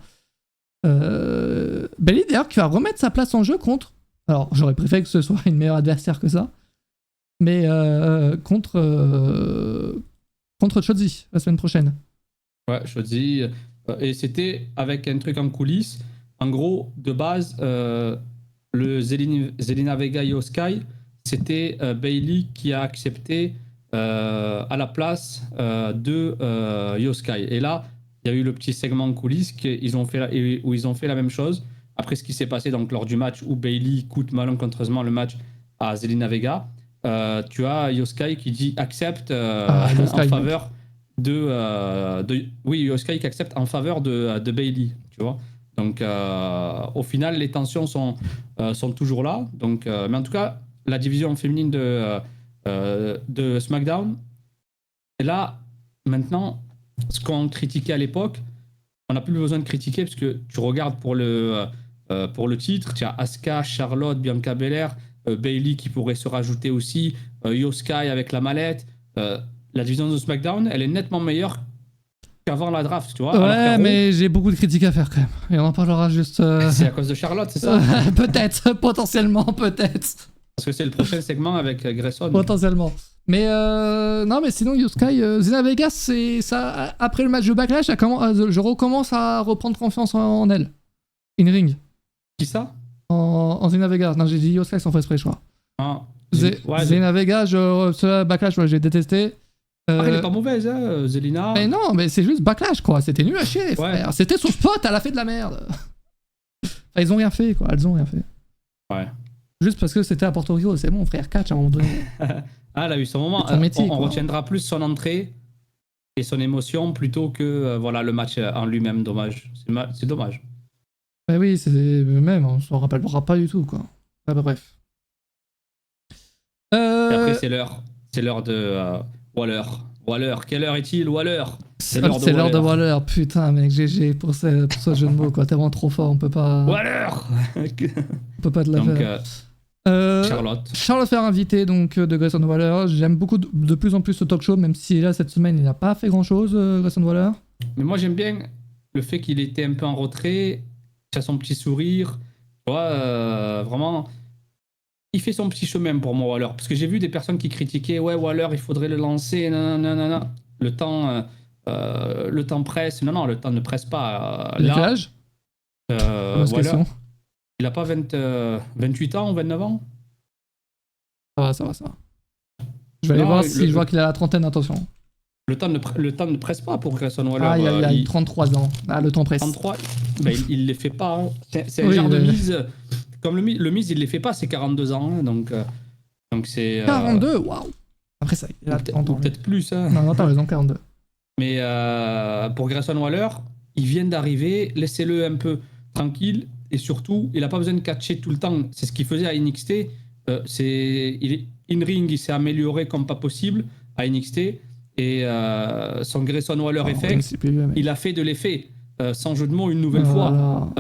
Bayley d'ailleurs qui va remettre sa place en jeu contre. Alors j'aurais préféré que ce soit une meilleure adversaire que ça. Mais contre Shotzi la semaine prochaine. Ouais, Shotzi. Et c'était avec un truc en coulisses. En gros, de base, le Zelina Vega Yoskai, c'était Bayley qui a accepté à la place de Yoskai. Et là, il y a eu le petit segment en coulisses où ils ont fait la même chose. Après ce qui s'est passé donc, lors du match où Bayley coûte malencontreusement le match à Zelina Vega, tu as Yoskai qui dit accepte en faveur oui, Io Sky qui accepte en faveur de Bailey, tu vois. Donc, au final, les tensions sont toujours là. Donc, mais en tout cas, la division féminine de SmackDown, et là, maintenant, ce qu'on critiquait à l'époque, on n'a plus besoin de critiquer parce que tu regardes pour le titre, tu as Asuka, Charlotte, Bianca Belair, Bailey qui pourrait se rajouter aussi, Io Sky avec la mallette. La division de SmackDown, elle est nettement meilleure qu'avant la draft, tu vois. Ouais, mais j'ai beaucoup de critiques à faire quand même. Et on en parlera juste. C'est à cause de Charlotte, c'est ça? Peut-être, potentiellement, peut-être. Parce que c'est le prochain segment avec Grayson. Potentiellement. Mais non, mais sinon, Io Sky, Zelina Vega, c'est ça. Après le match de Backlash, je recommence à reprendre confiance en elle. In ring. Qui ça? En Zelina Vega. Non, j'ai dit Io Sky sans faire exprès, je crois. Ah, Zelina Vega, ce Backlash, j'ai détesté. Elle est pas mauvaise, hein, Zelina. Mais non, mais c'est juste Backlash, quoi. C'était nul à chier, frère. C'était son spot, elle a fait de la merde. Enfin, ils ont rien fait, quoi. Elles ont rien fait. Ouais. Juste parce que c'était à Porto Rico, c'est bon, frère, catch à un moment donné. Ah, elle a eu son moment. On retiendra plus son entrée et son émotion plutôt que voilà, le match en lui-même. Dommage. C'est dommage. Bah oui, c'est même, on s'en rappellera pas du tout, quoi. Ah, bah, bref. Et après, c'est l'heure de Waller. Quelle heure est-il, Waller? C'est l'heure de Waller. Putain, mec, GG pour ce jeu de mots, quoi. T'es vraiment trop fort, on peut pas. Waller. On peut pas te la faire. Charlotte faire invité donc de Grayson Waller. J'aime beaucoup de plus en plus ce talk show, même si là cette semaine il n'a pas fait grand chose, Grayson Waller. Mais moi j'aime bien le fait qu'il était un peu en retrait, qu'il a son petit sourire. Tu vois, vraiment, il fait son petit chemin pour moi, Waller. Parce que j'ai vu des personnes qui critiquaient, ouais, Waller, il faudrait le lancer, non. Le temps presse. Non, le temps ne presse pas. Quel âge Waller. Il a pas 28 ans ou 29 ans? Ça va. Je vais aller voir si je vois qu'il a la trentaine, attention. Le temps ne presse pas pour Grayson Waller. Ah, il a 33 ans. Ah, le temps presse. 33 ben, il les fait pas. Hein. C'est un genre de mise. Comme le mise, il les fait pas, c'est 42 ans. Hein, donc c'est. 42, waouh! Après, ça, il a peut-être plus. Hein. Non, t'as raison, 42. Mais pour Grayson Waller, il vient d'arriver, laissez-le un peu tranquille. Et surtout, il n'a pas besoin de catcher tout le temps. C'est ce qu'il faisait à NXT. In-ring, il s'est amélioré comme pas possible à NXT. Et son Grayson Waller effect, il a fait de l'effet. Sans jeu de mots, une nouvelle fois.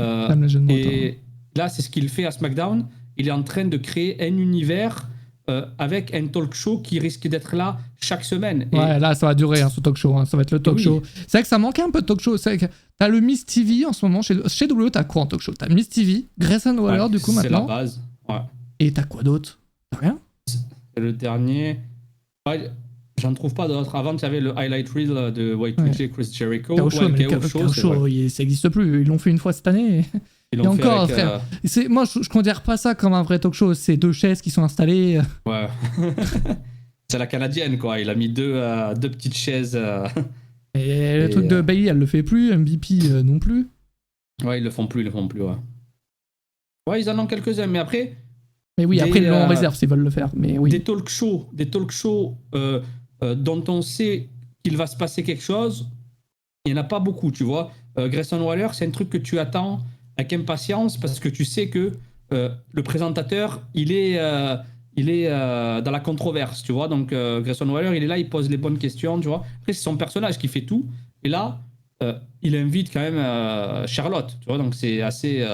Et là, c'est ce qu'il fait à SmackDown. Il est en train de créer un univers avec un talk show qui risque d'être là chaque semaine. Ouais, là, ça va durer, hein, ce talk show. Hein. Ça va être le talk show. C'est vrai que ça manquait un peu de talk show. C'est vrai que t'as le Miss TV en ce moment. Chez WWE, t'as quoi en talk show? T'as Miss TV, Grayson Waller, du coup, maintenant. C'est la base. Ouais. Et t'as quoi d'autre? T'as rien? C'est le dernier. Ouais, j'en trouve pas d'autres. Avant, tu avais le highlight reel de White Witch et Chris Jericho. KO Show, ça n'existe plus. Ils l'ont fait une fois cette année. Et encore, avec, frère. Moi, je considère pas ça comme un vrai talk show. C'est deux chaises qui sont installées. Ouais. C'est la canadienne, quoi. Il a mis deux petites chaises. Et le truc de Bailey, elle le fait plus. MVP non plus. Ouais, ils le font plus, ouais. Ouais, ils en ont quelques-uns, mais après. Mais oui, après, ils l'ont en réserve s'ils veulent le faire. Mais oui. Des talk shows dont on sait qu'il va se passer quelque chose, il n'y en a pas beaucoup, tu vois. Grayson Waller, c'est un truc que tu attends avec impatience parce que tu sais que le présentateur, il est dans la controverse, tu vois. Donc, Grayson Waller, il est là, il pose les bonnes questions, tu vois. Après, c'est son personnage qui fait tout. Et là, il invite quand même Charlotte, tu vois. Donc, c'est assez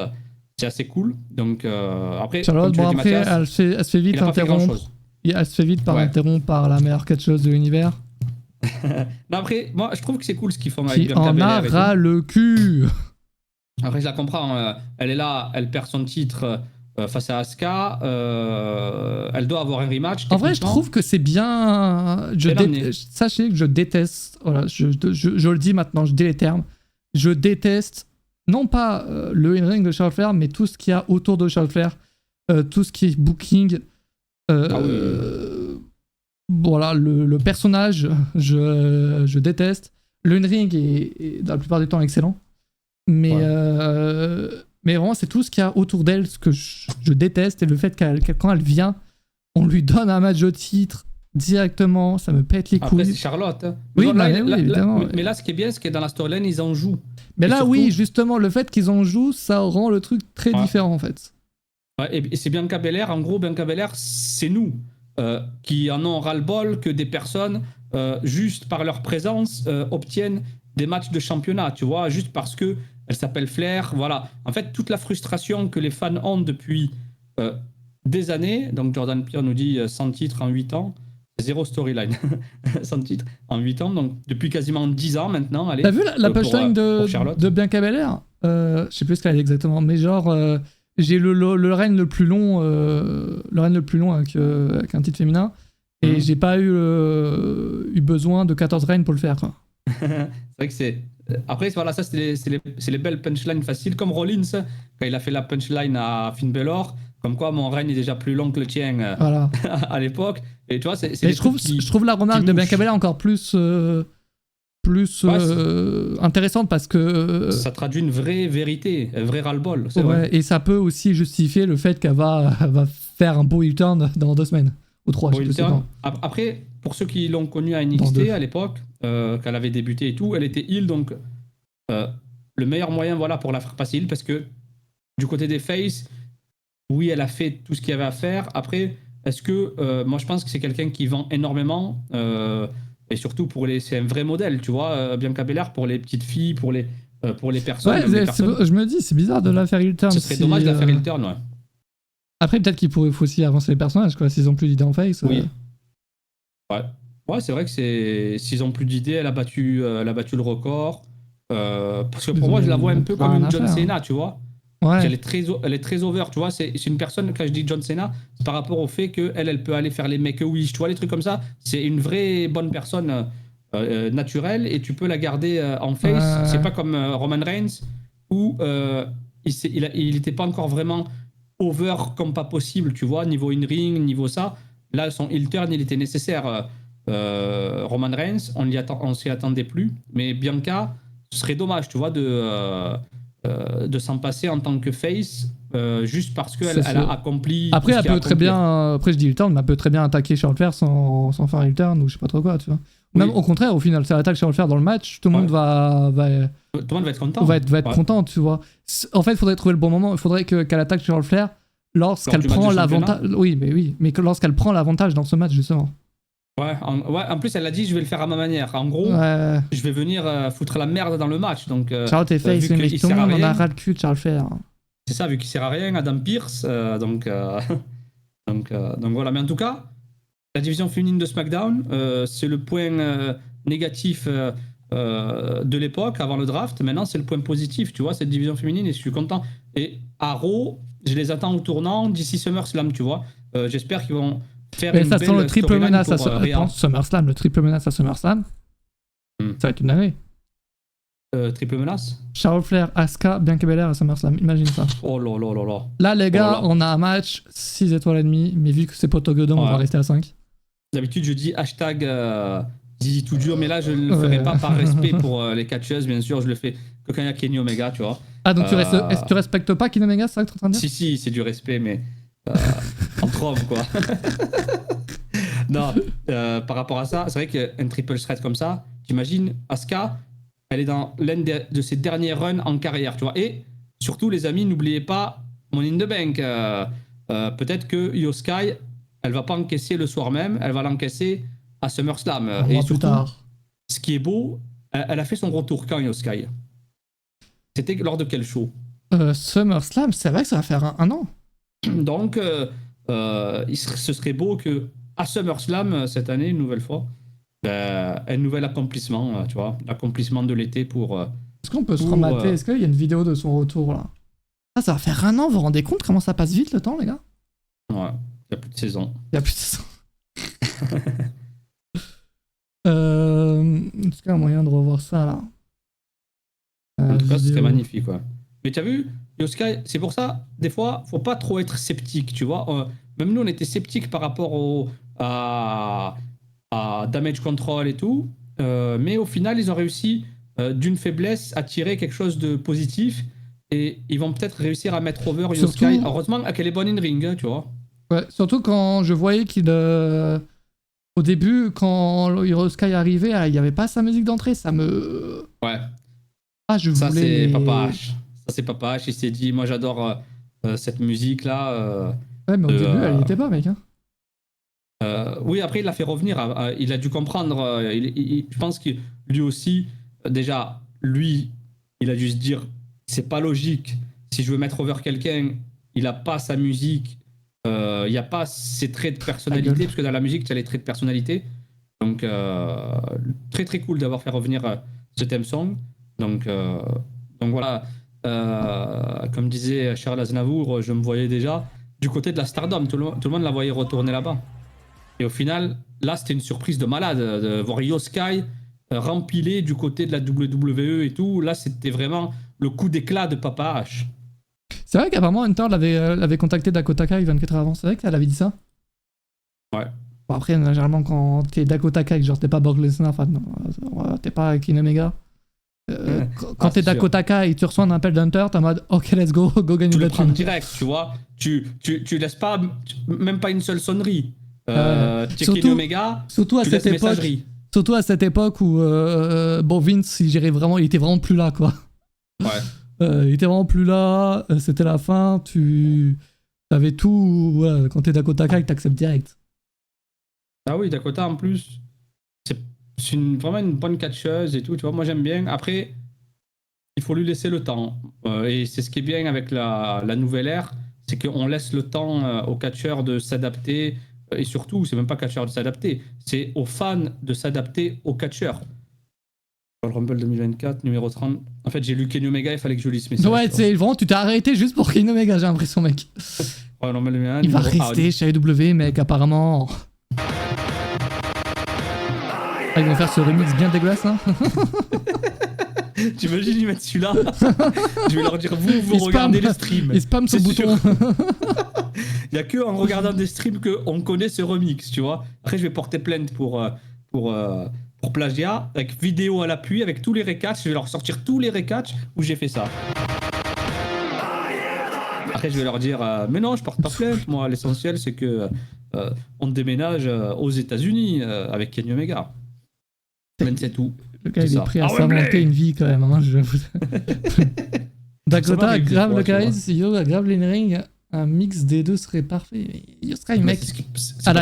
cool. Donc, après, Charlotte, bon, après, elle se fait vite interrompre. Elle se fait vite interrompre par la meilleure catcheuse de l'univers. Non, après, moi, je trouve que c'est cool ce qu'ils font avec Bianca Belair. Qui en a ras le cul. Après, je la comprends. Elle est là, elle perd son titre face à Asuka. Elle doit avoir un rematch. En vrai, je trouve que c'est bien. Sachez que je déteste. Voilà, je le dis maintenant, je dis les termes. Je déteste, non pas le in-ring de Charlotte Flair, mais tout ce qu'il y a autour de Charlotte Flair. Tout ce qui est booking. Voilà, le personnage, je déteste. Le in-ring est dans la plupart du temps excellent. Mais vraiment, c'est tout ce qu'il y a autour d'elle, ce que je déteste, et le fait quand elle vient, on lui donne un match de titre directement, ça me pète les Après, couilles. c'est Charlotte. Hein. Oui, Bon, là, oui, évidemment. Mais là, ce qui est bien, c'est que dans la storyline, ils en jouent. Mais Et là, surtout- oui, justement, le fait qu'ils en jouent, ça rend le truc très Ouais. différent, en fait. Ouais, et c'est Bianca Belair, en gros, Bianca Belair, c'est nous qui en ont ras-le-bol que des personnes, juste par leur présence, obtiennent des matchs de championnat, tu vois, juste parce que elle s'appelle Flair, voilà. En fait, toute la frustration que les fans ont depuis des années, donc Jordan Peele nous dit 100 titres en 8 ans, zéro storyline, 100 titres en 8 ans, donc depuis quasiment 10 ans maintenant, allez. T'as vu la pour punchline Charlotte. de Bianca Belair je sais plus ce qu'elle a dit exactement, mais genre, j'ai le règne le plus long, avec un titre féminin, et j'ai pas eu besoin de 14 règnes pour le faire, quoi. C'est vrai que c'est. Après, voilà, ça, c'est les belles punchlines faciles, comme Rollins, quand il a fait la punchline à Finn Balor, comme quoi mon règne est déjà plus long que le tien Voilà. à l'époque. Et tu vois, c'est Mais des trucs je trouve la remarque de mouchent. Bianca Belair encore plus intéressante parce que. Ça traduit une vraie vérité, un vrai ras-le-bol. C'est Ouais, vrai. et ça peut aussi justifier le fait qu'elle va faire un beau U-turn dans 2 semaines. Ou 3, je sais plus c'est quand. Après, pour ceux qui l'ont connue à Dans NXT 2. à l'époque, qu'elle avait débuté et tout, elle était heel, donc le meilleur moyen voilà, pour la faire passer heel, parce que du côté des faces, oui, elle a fait tout ce qu'il y avait à faire. Après, est-ce que moi je pense que c'est quelqu'un qui vend énormément et surtout c'est un vrai modèle, tu vois, Bianca Belair pour les petites filles, pour les personnes. Ouais, même les personnes. je me dis, c'est bizarre de la faire U-turn. Ce serait dommage de la faire heel turn, ouais. Après, peut-être qu'il faut aussi avancer les personnages, quoi, s'ils ont plus d'idées en face. Oui. Ouais, c'est vrai que s'ils ont plus d'idées, elle a battu le record. Parce que pour moi, je la vois un peu comme une John Cena, tu vois. Ouais. Elle est très over, tu vois. C'est une personne, quand je dis John Cena, c'est par rapport au fait qu'elle peut aller faire les make-a-wish, tu vois, les trucs comme ça. C'est une vraie bonne personne naturelle et tu peux la garder en face. C'est pas comme Roman Reigns où il était pas encore vraiment over comme pas possible, tu vois, niveau in-ring, niveau ça. Là, son heel turn, il était nécessaire. Roman Reigns, on s'y attendait plus. Mais Bianca, ce serait dommage, tu vois, de s'en passer en tant que face, juste parce qu'elle a accompli. Après, elle peut très bien. Après, je dis U-turn, mais elle peut très bien attaquer Charles Flair sans faire U-turn ou je sais pas trop quoi, tu vois. Même au contraire, au final, si elle attaque Charles Flair dans le match, tout le monde va tout le monde va être content. Va être content, tu vois. En fait, il faudrait trouver le bon moment. Il faudrait qu'elle attaque Charles Flair lorsqu'elle prend l'avantage. Oui, mais que lorsqu'elle prend l'avantage dans ce match, justement. Ouais, en plus, elle a dit je vais le faire à ma manière. En gros, je vais venir foutre la merde dans le match. Donc, Charles est face, mais tout le monde en a ras le cul de Charles Flair. C'est ça, vu qu'il sert à rien, Adam Pearce. Donc voilà. Mais en tout cas, la division féminine de SmackDown, c'est le point négatif de l'époque, avant le draft. Maintenant, c'est le point positif, tu vois, cette division féminine, et je suis content. Et à Raw, je les attends au tournant d'ici SummerSlam, tu vois. J'espère qu'ils vont faire une ça belle sent le triple menace à SummerSlam. Le triple menace à SummerSlam, ça va être une dinguerie. Triple menace Charles Flair, Asuka, Bianca Belair à SummerSlam, imagine ça. Oh là là là là. Là, les gars, on a un match 6 étoiles et demie, mais vu que c'est pas Togodon, on va rester à 5. D'habitude, je dis hashtag Zizi tout dur, mais là, je ne le ferai pas par respect pour les catcheuses, bien sûr. Je le fais que quand il y a Kenny Omega, tu vois. Ah, donc tu respectes pas Kenny Omega, c'est ça que tu es en train de dire? Si, c'est du respect, mais entre hommes, quoi. Non, par rapport à ça, c'est vrai qu'un triple threat comme ça, t'imagines, Asuka, elle est dans l'un de ses derniers runs en carrière, tu vois. Et surtout, les amis, n'oubliez pas Money in the Bank. Peut-être que Io Sky, elle va pas encaisser le soir même, elle va l'encaisser à SummerSlam. Et surtout, ce qui est beau, elle a fait son retour quand, Io Sky? C'était lors de quel show? SummerSlam, c'est vrai que ça va faire un an. Donc, ce serait beau que à SummerSlam cette année, une nouvelle fois, un nouvel accomplissement, tu vois, l'accomplissement de l'été pour. Est-ce qu'on peut se remater? Est-ce qu'il y a une vidéo de son retour là? Ça va faire un an, vous vous rendez compte comment ça passe vite le temps, les gars? Ouais, il n'y a plus de saison. Il n'y a plus de saison. Est-ce qu'il y a un moyen de revoir ça là? En tout cas, ce serait magnifique, quoi. Mais tu as vu, Io Sky, c'est pour ça, des fois, faut pas trop être sceptique, tu vois. Même nous, on était sceptiques par rapport à Damage Control et tout. Mais au final, ils ont réussi d'une faiblesse à tirer quelque chose de positif. Et ils vont peut-être réussir à mettre over Io Sky. Heureusement qu'elle est bonne in ring, hein, tu vois. Ouais, surtout quand je voyais qu'il Au début, quand Hero Sky arrivait, il n'y avait pas sa musique d'entrée, ça me... Ouais, Ah, je ça c'est voulais... Papa H. Ça c'est Papa H, il s'est dit, moi j'adore cette musique-là. Ouais, mais au de, début, elle euh, y était pas, mec. Hein. Oui, après il l'a fait revenir. Il a dû comprendre. Je pense que lui aussi, déjà, lui, il a dû se dire, c'est pas logique. Si je veux mettre over quelqu'un, il a pas sa musique, il n'y a pas ses traits de Ta gueule. personnalité, parce que dans la musique, tu as les traits de personnalité. Donc, très très cool d'avoir fait revenir ce theme song. Donc, euh, donc voilà, comme disait Charles Aznavour, je me voyais déjà du côté de la Stardom. Tout le monde la voyait retourner là-bas. Et au final, là, c'était une surprise de malade de voir Io Sky rempilé du côté de la WWE et tout. Là, c'était vraiment le coup d'éclat de Papa H. C'est vrai qu'apparemment, Hunter l'avait contacté Dakota Kai 24 heures avant. C'est vrai qu'elle avait dit ça. Ouais. Bon, après, généralement, quand t'es Dakota Kai, genre t'es pas Brock Lesnar, enfin, t'es pas Kenny Omega. Quand t'es Dakota Kai et tu reçois un appel d'Hunter, t'es en mode ok, let's go, go gagner Tu le la prends thune. direct, tu vois. Tu laisses pas, même pas une seule sonnerie. Surtout- Omega, Surtout à tu cette laisses époque. messagerie. Surtout à cette époque où bon, Vince, il était vraiment plus là, quoi. Ouais. Il était vraiment plus là, c'était la fin, tu avais tout. Voilà, quand t'es Dakota Kai, t'acceptes direct. Ah oui, Dakota en plus, c'est vraiment une bonne catcheuse et tout, tu vois. Moi j'aime bien. Après, il faut lui laisser le temps. Et c'est ce qui est bien avec la nouvelle ère, c'est qu'on laisse le temps aux catcheurs de s'adapter. Et surtout, c'est même pas catcheurs de s'adapter, c'est aux fans de s'adapter aux catcheurs. Pour le Rumble 2024, numéro 30. En fait, j'ai lu Kenny Omega, il fallait que je lise ce message. Ouais, c'est vraiment, tu t'es arrêté juste pour Kenny Omega, j'ai l'impression, mec. Ouais, Rumble 2024, Il va rester chez AEW, mec, apparemment. Ah, ils vont faire ce remix bien dégueulasse, hein. T'imagines, ils mettent celui-là. Je vais leur dire, vous regardez les streams. Ils spamment son bouton. Il n'y a que en regardant des streams qu'on connaît ce remix, tu vois. Après, je vais porter plainte pour plagiat, avec vidéo à l'appui, avec tous les recatchs. Je vais leur sortir tous les recatchs où j'ai fait ça. Après, je vais leur dire, mais non, je porte pas plainte. Moi, l'essentiel, c'est que on déménage aux États-Unis avec Kenny Omega. C'est tout. Le gars, il est prêt à s'inventer une vie quand même. Hein, Dakota a grave le charisme, Yo a grave l'in-ring. Un mix des deux serait parfait. Yo Sky, mec, c'est ce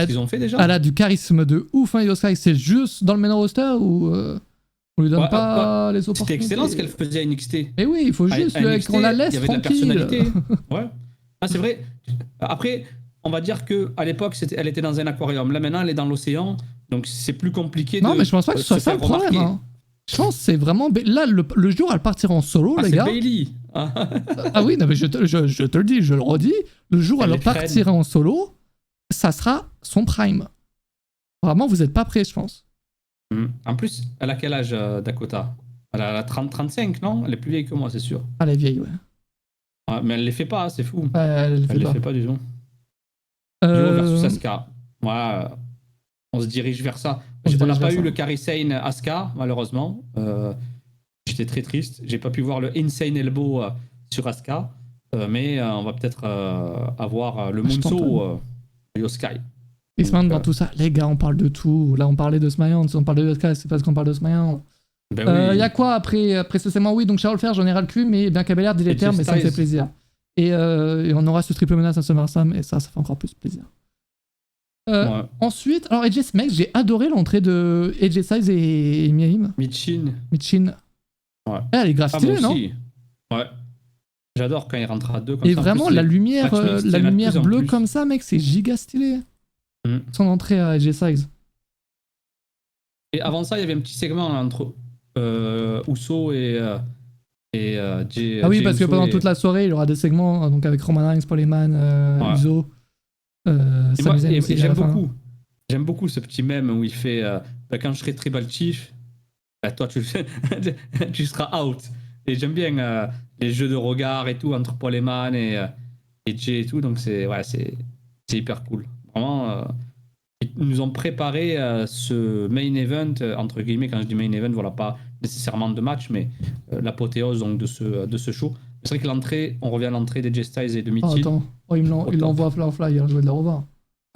qu'ils ont fait déjà. Elle a du charisme de ouf, hein, Yo Sky. C'est juste dans le main roster ou on lui donne pas les opportunités. C'était excellent ce qu'elle faisait à NXT. Mais oui, il faut juste qu'on la laisse tranquille. Il y avait de la personnalité. Ouais. Ah, c'est vrai. Après, on va dire qu'à l'époque, elle était dans un aquarium. Là, maintenant, elle est dans l'océan. Donc, c'est plus compliqué non, mais je pense pas que ce soit ça le problème. Hein. Je pense que c'est vraiment. Là, le jour où elle partira en solo, les gars. C'est Bayley. Ah oui, non, mais je te le dis, je le redis. Le jour où elle partira en solo, ça sera son prime. Vraiment, vous êtes pas prêts, je pense. En plus, elle a quel âge, Dakota? Elle a 30-35, non? Elle est plus vieille que moi, c'est sûr. Elle est vieille, ouais. Ah, mais elle les fait pas, c'est fou. Elle les fait pas du tout. Duo versus Asuka. Ouais, on se dirige vers ça. On n'a pas eu le Kairi Sane Asuka, malheureusement. J'étais très triste. J'ai pas pu voir le Insane Elbow sur Asuka. Mais on va peut-être avoir le Moonsault Io Sky. Et dans tout ça, les gars, on parle de tout. Là, on parlait de Smayan. Si on parle de Io Sky, c'est parce qu'on parle de Smayan. Ben oui. Y a quoi après ce segment? Oui, donc Charles Fer, j'en ai ras le cul, mais bien qu'à l'air délétère, mais ça me fait plaisir. Et on aura ce triple menace à SummerSlam, et ça fait encore plus plaisir. Ouais. Ensuite, alors AJ, mec, j'ai adoré l'entrée de AJ Styles et Michin. Ouais. Elle est grave stylée, non? Ouais. J'adore quand il rentre à deux comme et ça. Et vraiment, la lumière bleue comme ça, mec, c'est giga stylé. Son entrée à AJ Styles. Et avant ça, il y avait un petit segment entre Uso et Jay. Ah oui, parce que pendant toute la soirée, il y aura des segments donc avec Roman Reigns, Paul Heyman, Uso. J'aime beaucoup ce petit mème où il fait quand je serai tribal chief, toi tu seras out. Et j'aime bien les jeux de regard et tout entre Paul Heyman et Jay et tout, donc c'est hyper cool. Vraiment, ils nous ont préparé ce main event, entre guillemets. Quand je dis main event, voilà, pas nécessairement de match, mais l'apothéose donc de ce show. C'est vrai que l'entrée, on revient à l'entrée des J Styles et de Mitchell. Attends, il l'envoie à Flowerfly, il a joué de la revoir.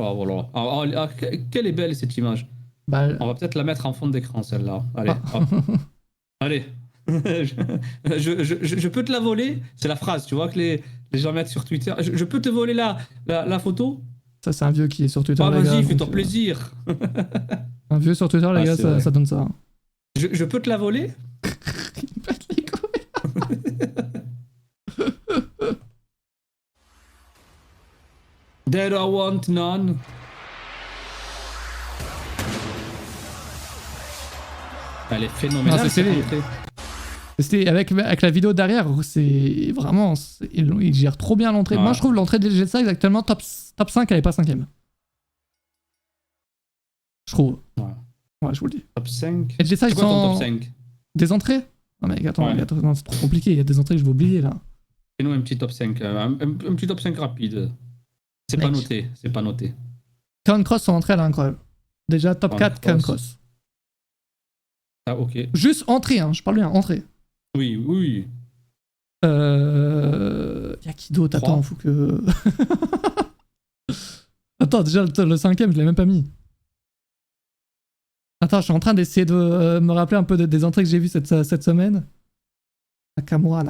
Oh, voilà. Quelle est belle cette image. Bah, On va peut-être la mettre en fond d'écran, celle-là. Allez, ah. hop. Allez. Je peux te la voler. C'est la phrase, tu vois, que les gens mettent sur Twitter. Je peux te voler la photo? Ça, c'est un vieux qui est sur Twitter, Ah, les gars. vas-y, Donc, fais-toi plaisir. un vieux sur Twitter, les Ah, gars, c'est vrai. ça donne ça. Je peux te la voler? Il me pète les couilles. There I want none. Elle est phénoménale. Non, c'est cette stylé. entrée. C'était avec la vidéo derrière, c'est vraiment. Il gère trop bien l'entrée. Ouais. Moi, je trouve l'entrée de Jet Size actuellement top 5, elle est pas 5ème. Je trouve. Ouais. Ouais, je vous le dis. Top 5. Et Jet Size C'est quoi ton sans. top 5? Des entrées. Non, mec, attends, Ouais. attends, non, c'est trop compliqué. Il y a des entrées que je vais oublier là. Fais-nous un petit top 5. Un petit top 5 rapide. C'est pas Mec. noté. C'est pas noté. Karen Cross, son entrée, elle est incroyable. Déjà, top Karen 4, Karen Cross. Cross. Ah, ok. Juste entrée, hein, je parle bien, entrée. Oui, oui. Y'a qui d'autre? Trois. Attends, faut que. Attends, déjà, le 5ème, je l'ai même pas mis. Attends, je suis en train d'essayer de me rappeler un peu des entrées que j'ai vues cette semaine. Nakamura,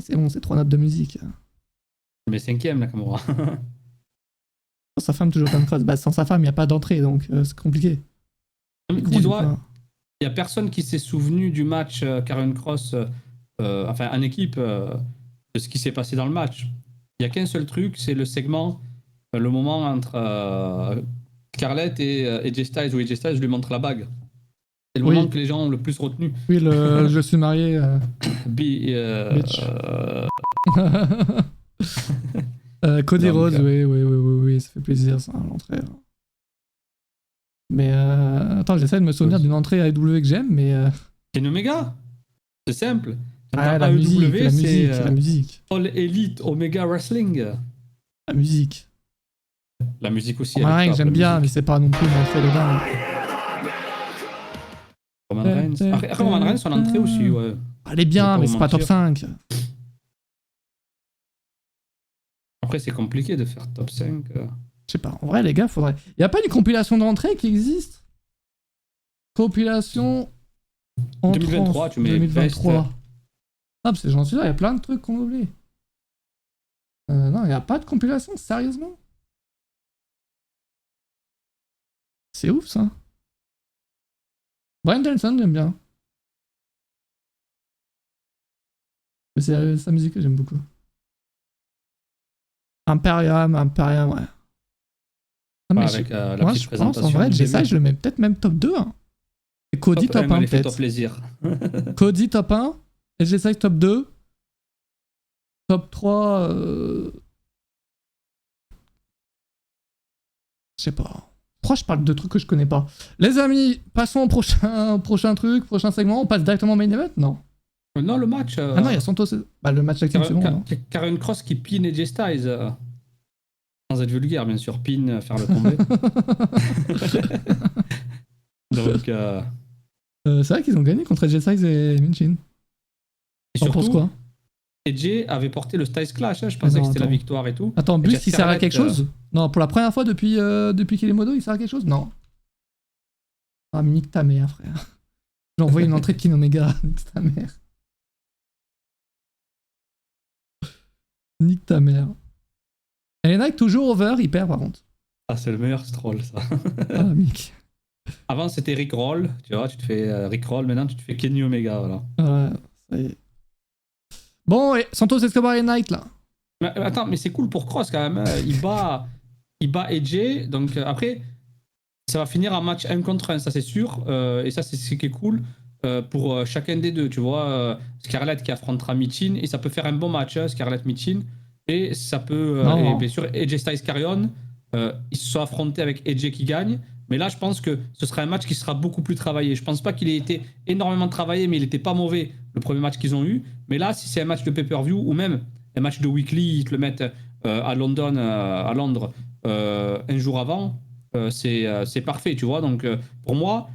c'est bon, c'est 3 notes de musique. Mais 5ème, Nakamura. Sans sa femme, toujours Karen Cross. Bah, sans sa femme, il n'y a pas d'entrée, donc c'est compliqué. Dis-toi, il n'y a personne qui s'est souvenu du match Karen Cross, enfin en équipe, de ce qui s'est passé dans le match. Il n'y a qu'un seul truc, c'est le segment, le moment entre Scarlett et AJ Styles, où AJ Styles lui montre la bague. C'est le Oui. moment que les gens ont le plus retenu. Oui, je suis marié. Bitch. Cody Donc, Rhodes, oui, ça fait plaisir, ça, l'entrée. Mais attends, j'essaie de me souvenir d'une entrée AEW que j'aime, mais. Kenny Omega, c'est simple. Ah, Dans la musique, AEW, la c'est, musique, la musique. All Elite Omega Wrestling. La musique. La musique aussi. elle est Roman Reigns, top, j'aime la bien, mais musique. c'est pas non plus une entrée de dingue. Roman Reigns. Après, Roman Reigns, son entrée aussi, ouais. Elle est Je bien, vais mais pas c'est vous pas top mentir. 5. Après, c'est compliqué de faire top 5. Je sais pas, en vrai, les gars, faudrait. Y a pas une compilation d'entrée qui existe? Compilation. En 2023, tu mets 2023. best. Ah, c'est gentil, là, y a plein de trucs qu'on oublie. Non, y a pas de compilation, sérieusement? C'est ouf, ça. Bryan Danielson, j'aime bien. Mais c'est sa musique que j'aime beaucoup. Imperium, ouais. Ah, mais Avec la moi, petite je pense, en présentation. vrai, du Jessa, début. je le mets peut-être même top 2. Hein. Et Cody top 1, elle fait peut-être. plaisir. Cody top 1, et Jessa top 2. Top 3. Je sais pas. Pourquoi je parle de trucs que je connais pas? Les amis, passons au prochain truc, prochain segment. On passe directement au main event? Non. Non, le match. Ah non, il y a Santos. Bah, le match d'acting, c'est bon. Non Karen Cross qui pin AJ Styles. Sans être vulgaire, bien sûr. Pin, faire le tomber. Donc, c'est vrai qu'ils ont gagné contre AJ Styles et Minchin. et T'en penses surtout, quoi? AJ avait porté le Styles Clash. Hein, je pensais Non, que c'était la attends. victoire et tout. Attends, Et Bust, il sert à Scarlett, quelque chose? Non, pour la première fois depuis qu'il est modo, il sert à quelque chose? Non. Ah, mais nique ta mère, frère. J'ai envoyé une entrée de Kin Omega. Nique ta mère. Nique ta mère. Et Nike toujours over, il perd par contre. Ah, c'est le meilleur stroll, ça. Ah, Mick. Avant, c'était Rick Roll. Tu vois, tu te fais Rick Roll. Maintenant, tu te fais Kenny Omega. Voilà. Ouais, ça y est. Bon, et Santos Escobar et Knight là. Mais, attends, mais c'est cool pour Cross quand même. Hein. Il bat AJ. Donc, après, ça va finir en match 1 contre 1, ça c'est sûr. Et ça, c'est ce qui est cool pour chacun des deux. Tu vois, Scarlett qui affrontera Michin. Et ça peut faire un bon match, hein, Scarlett Michin. Et ça peut. Et bien sûr, AJ Styles Carrion. Ils se sont affrontés avec AJ qui gagne. Mais là, je pense que ce sera un match qui sera beaucoup plus travaillé. Je pense pas qu'il ait été énormément travaillé, mais il était pas mauvais le premier match qu'ils ont eu. Mais là, si c'est un match de pay-per-view ou même un match de weekly, ils te le mettent à London, à Londres, un jour avant, c'est parfait, tu vois. Donc, pour moi,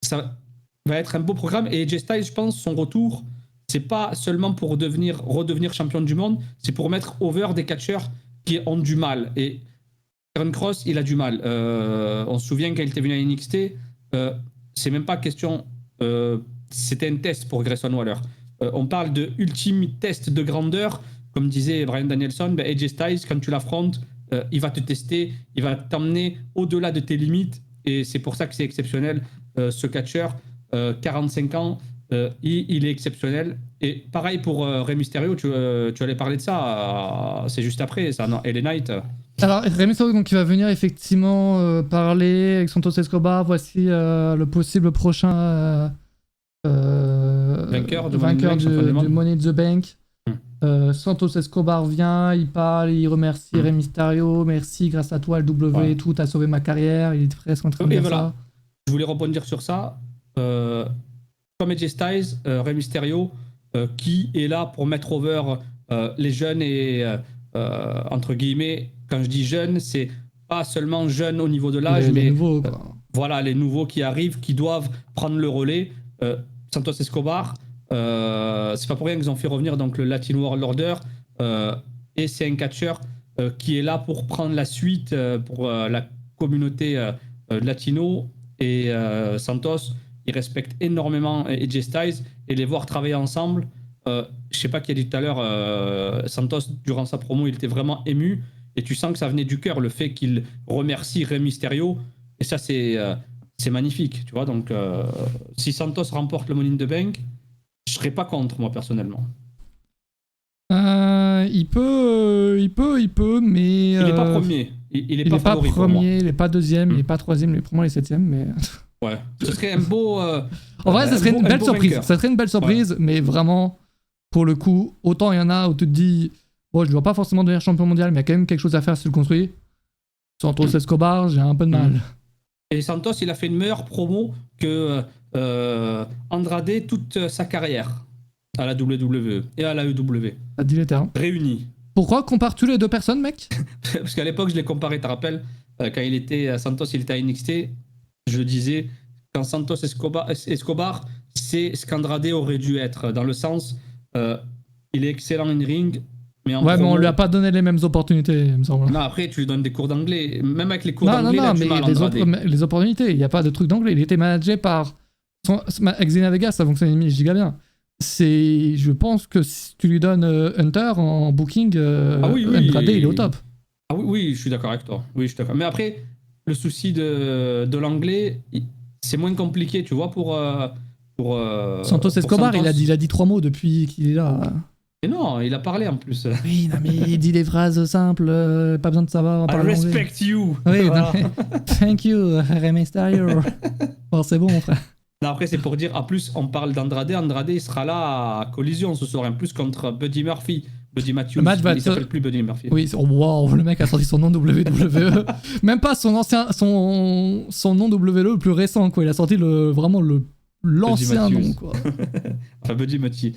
ça va être un beau programme. Et AJ Styles, je pense, son retour, c'est pas seulement pour redevenir champion du monde, c'est pour mettre over des catcheurs qui ont du mal. Et Karrion Kross, il a du mal. On se souvient quand il était venu à NXT, c'est même pas question. C'était un test pour Grayson Waller. On parle de ultime test de grandeur, comme disait Bryan Danielson. Ben, AJ Styles, quand tu l'affrontes, il va te tester, il va t'emmener au-delà de tes limites, et c'est pour ça que c'est exceptionnel. Ce catcheur, 45 ans, il est exceptionnel. Et pareil pour Rey Mysterio, tu allais parler de ça, c'est juste après, ça, non, LA Knight. Alors, Rey Mysterio, donc, il va venir effectivement parler avec Santos Escobar. Voici le possible prochain Vainqueur du Money Money in the Bank. Santos Escobar vient, il parle, il remercie Rey Mysterio. Merci, grâce à toi, le W et tout, t'as sauvé ma carrière. Il est presque en train de dire ça. Je voulais rebondir sur ça. Comme AJ Styles, Rey Mysterio, qui est là pour mettre over les jeunes et, entre guillemets, quand je dis jeunes, c'est pas seulement jeunes au niveau de l'âge, mais nouveaux, voilà, les nouveaux qui arrivent, qui doivent prendre le relais. Santos Escobar, c'est pas pour rien qu'ils ont fait revenir donc, le Latino World Order, et c'est un catcheur qui est là pour prendre la suite pour la communauté latino, et Santos, il respecte énormément AJ Styles, et les voir travailler ensemble, je sais pas qui a dit tout à l'heure, Santos, durant sa promo, il était vraiment ému, et tu sens que ça venait du cœur, le fait qu'il remercie Rey Mysterio, et ça c'est magnifique, tu vois. Donc, si Santos remporte le Money in the Bank, je serais pas contre, moi, personnellement. Il peut, mais... Il n'est pas premier. Il est pas favori premier, pour moi. il est pas deuxième, il est pas troisième, il est pour moi, il est septième, mais... Ouais, ce serait un beau... en vrai, ça serait une belle surprise. Ça serait une belle surprise, mais vraiment, pour le coup, autant il y en a où tu te dis, bon, je ne dois pas forcément devenir champion mondial, mais il y a quand même quelque chose à faire si tu le construis. Santos Escobar, j'ai un peu de mal. Et Santos, il a fait une meilleure promo que Andrade toute sa carrière à la WWE et à la EW. Ça dit les termes. Réunis. Pourquoi compares-tu les deux personnes, mec? Parce qu'à l'époque, je l'ai comparé, tu te rappelles, quand il était à Santos, il était à NXT, je disais, quand Santos Escobar, c'est ce qu'Andrade aurait dû être, dans le sens, il est excellent in ring, mais en ouais, promo, mais on lui a pas donné les mêmes opportunités, il me semble. Non, après, tu lui donnes des cours d'anglais. Même avec les cours d'anglais, il a du mal, Andrade. Les opportunités, il n'y a pas de truc d'anglais. Il était managé par... Avec Xenia Vega, ça fonctionne giga bien. Je pense que si tu lui donnes Hunter en booking, Andrade, il est au top. Ah oui, je suis d'accord avec toi. Oui, je suis d'accord. Mais après, le souci de l'anglais, c'est moins compliqué, tu vois, pour Santos Escobar, Santos. Il a dit 3 mots depuis qu'il est là. Mais non, il a parlé en plus. Oui, non, mais il dit des phrases simples, pas besoin de savoir en parler. I respect you. Oui, voilà. Thank you, Rey Mysterio. Bon, c'est bon, mon frère. Non, après, c'est pour dire, en plus, on parle d'Andrade. Andrade, il sera là à collision ce soir, en plus contre Buddy Murphy. Buddy Matthews, il s'appelle plus Buddy Murphy. Oui, wow, le mec a sorti son nom WWE. Même pas son nom WWE le plus récent, quoi. Il a sorti l'ancien nom, quoi. Enfin, Buddy Murphy.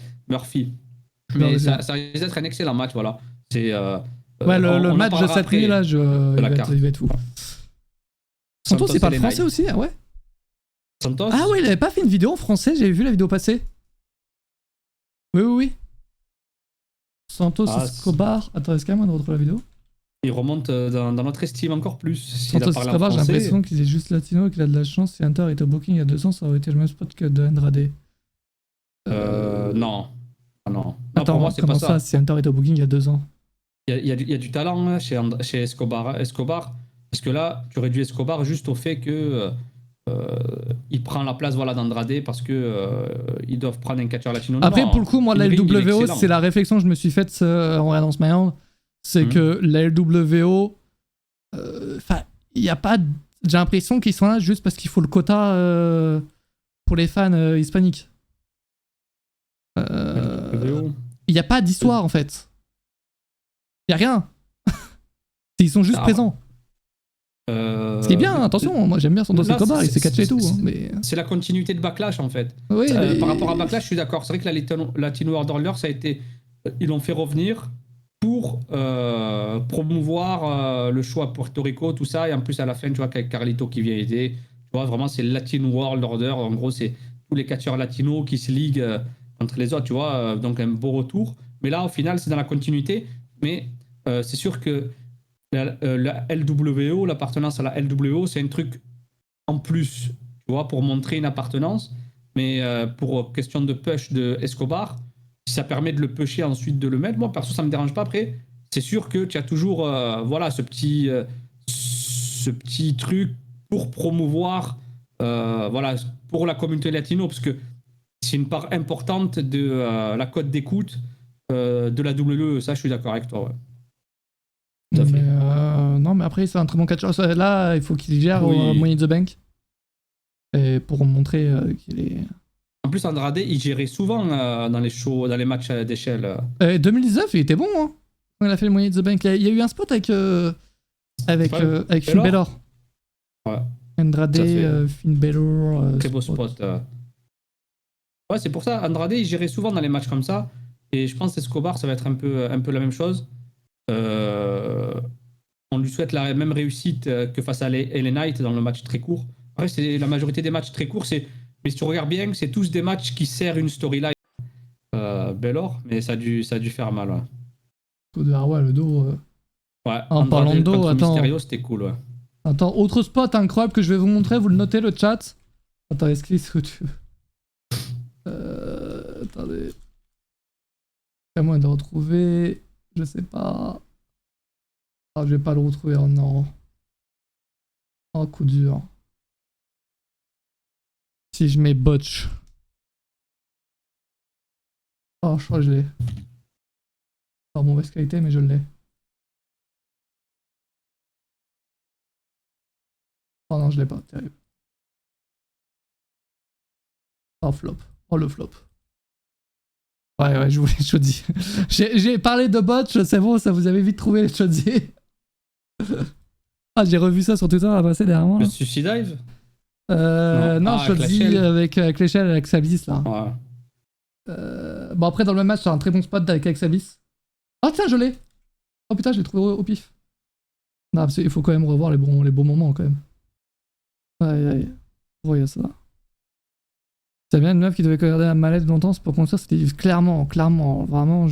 Mais ça risque d'être un excellent match, voilà. C'est, ouais, le match de cette nuit, là, il va être fou. Santos, c'est pas le français aussi, ah ouais? Santos? Ah ouais, il avait pas fait une vidéo en français, j'avais vu la vidéo passer. Oui. Santos Escobar. Attends, est-ce qu'il y a moyen de retrouver la vidéo? Il remonte dans notre estime encore plus. Santos Escobar, j'ai l'impression qu'il est juste latino et qu'il a de la chance. Si Hunter était au booking il y a 2 ans, ça aurait été le même spot que de Andrade. Non. Non. Attends, pour moi, c'est comment pas ça, si Hunter était au booking il y a 2 ans? Il y a du talent là, chez Escobar. Parce que là, tu réduis Escobar juste au fait que il prend la place d'Andrade parce que ils doivent prendre un catcheur latino. Après, pour le coup, moi, la LWO, c'est la réflexion que je me suis faite en regardant ce maillon. C'est que la LWO, il n'y a pas. J'ai l'impression qu'ils sont là juste parce qu'il faut le quota pour les fans hispaniques. Il n'y a pas d'histoire en fait. Il n'y a rien. Ils sont juste présents. Ce qui est bien, attention, moi j'aime bien Santos Escobar, il s'est catché et tout. Mais... C'est la continuité de Backlash en fait. Oui, par rapport à Backlash, je suis d'accord. C'est vrai que la Latino World Order, ça a été. Ils l'ont fait revenir pour promouvoir le show à Puerto Rico, tout ça. Et en plus, à la fin, tu vois, avec Carlito qui vient aider. Tu vois, vraiment, c'est Latino World Order. En gros, c'est tous les catcheurs latinos qui se liguent entre les autres, tu vois. Donc, un beau retour. Mais là, au final, c'est dans la continuité. Mais c'est sûr que La LWO, l'appartenance à la LWO, c'est un truc en plus, tu vois, pour montrer une appartenance. Mais pour question de push de Escobar, si ça permet de le pusher ensuite de le mettre, moi perso ça me dérange pas. Après, c'est sûr que tu as toujours voilà, ce petit truc pour promouvoir voilà, pour la communauté latino, parce que c'est une part importante de la cote d'écoute de la WWE. Ça, je suis d'accord avec toi. Ouais. Tout à fait. Non, mais après, c'est un très bon catcheur. Là, il faut qu'il gère Oui. au Money in the Bank. Et pour montrer qu'il est. En plus, Andrade, il gérait souvent dans les shows, dans les matchs d'échelle. 2019, il était bon, hein. Quand il a fait le Money in the Bank. Il y a eu un spot avec Finn Balor. Ouais. Andrade, Finn Balor. Très beau spot. Ouais, c'est pour ça. Andrade, il gérait souvent dans les matchs comme ça. Et je pense qu'Escobar, ça va être un peu la même chose. On lui souhaite la même réussite que face à LA Knight dans le match très court. Après, c'est la majorité des matchs très courts. Mais si tu regardes bien, c'est tous des matchs qui servent une storyline. Belor, mais ça a dû faire mal. Ouais, Le dos. ouais, En parlant de dos, attends. Mysterio, c'était cool. Ouais. Attends, autre spot incroyable que je vais vous montrer, vous le notez le chat. Attends, est-ce que tu attendez. Il y a moyen de retrouver. Je sais pas. Ah, je vais pas le retrouver. Oh non. Oh, coup dur. Si je mets botch. Oh, je crois que je l'ai. Pas mauvaise qualité, mais je l'ai. Oh non, je l'ai pas. Terrible. Oh, flop. Oh, le flop. Ouais, je voulais Chaudy. J'ai parlé de botch, c'est bon, ça vous avez vite trouvé les Chaudy. Ah, j'ai revu ça sur Twitter à passer dernièrement. Le Suicide Dive non, Chaudy avec l'échelle, avec Sabis là. Ouais. Bon, après, dans le même match, c'est un très bon spot avec Sabis. Ah, tiens, je l'ai. Oh putain, je l'ai trouvé au pif. Non, parce qu'il faut quand même revoir les bons moments quand même. Aïe. Voyez ça. C'est bien une meuf qui devait regarder la mallette longtemps, c'est pour construire, c'était clairement, vraiment,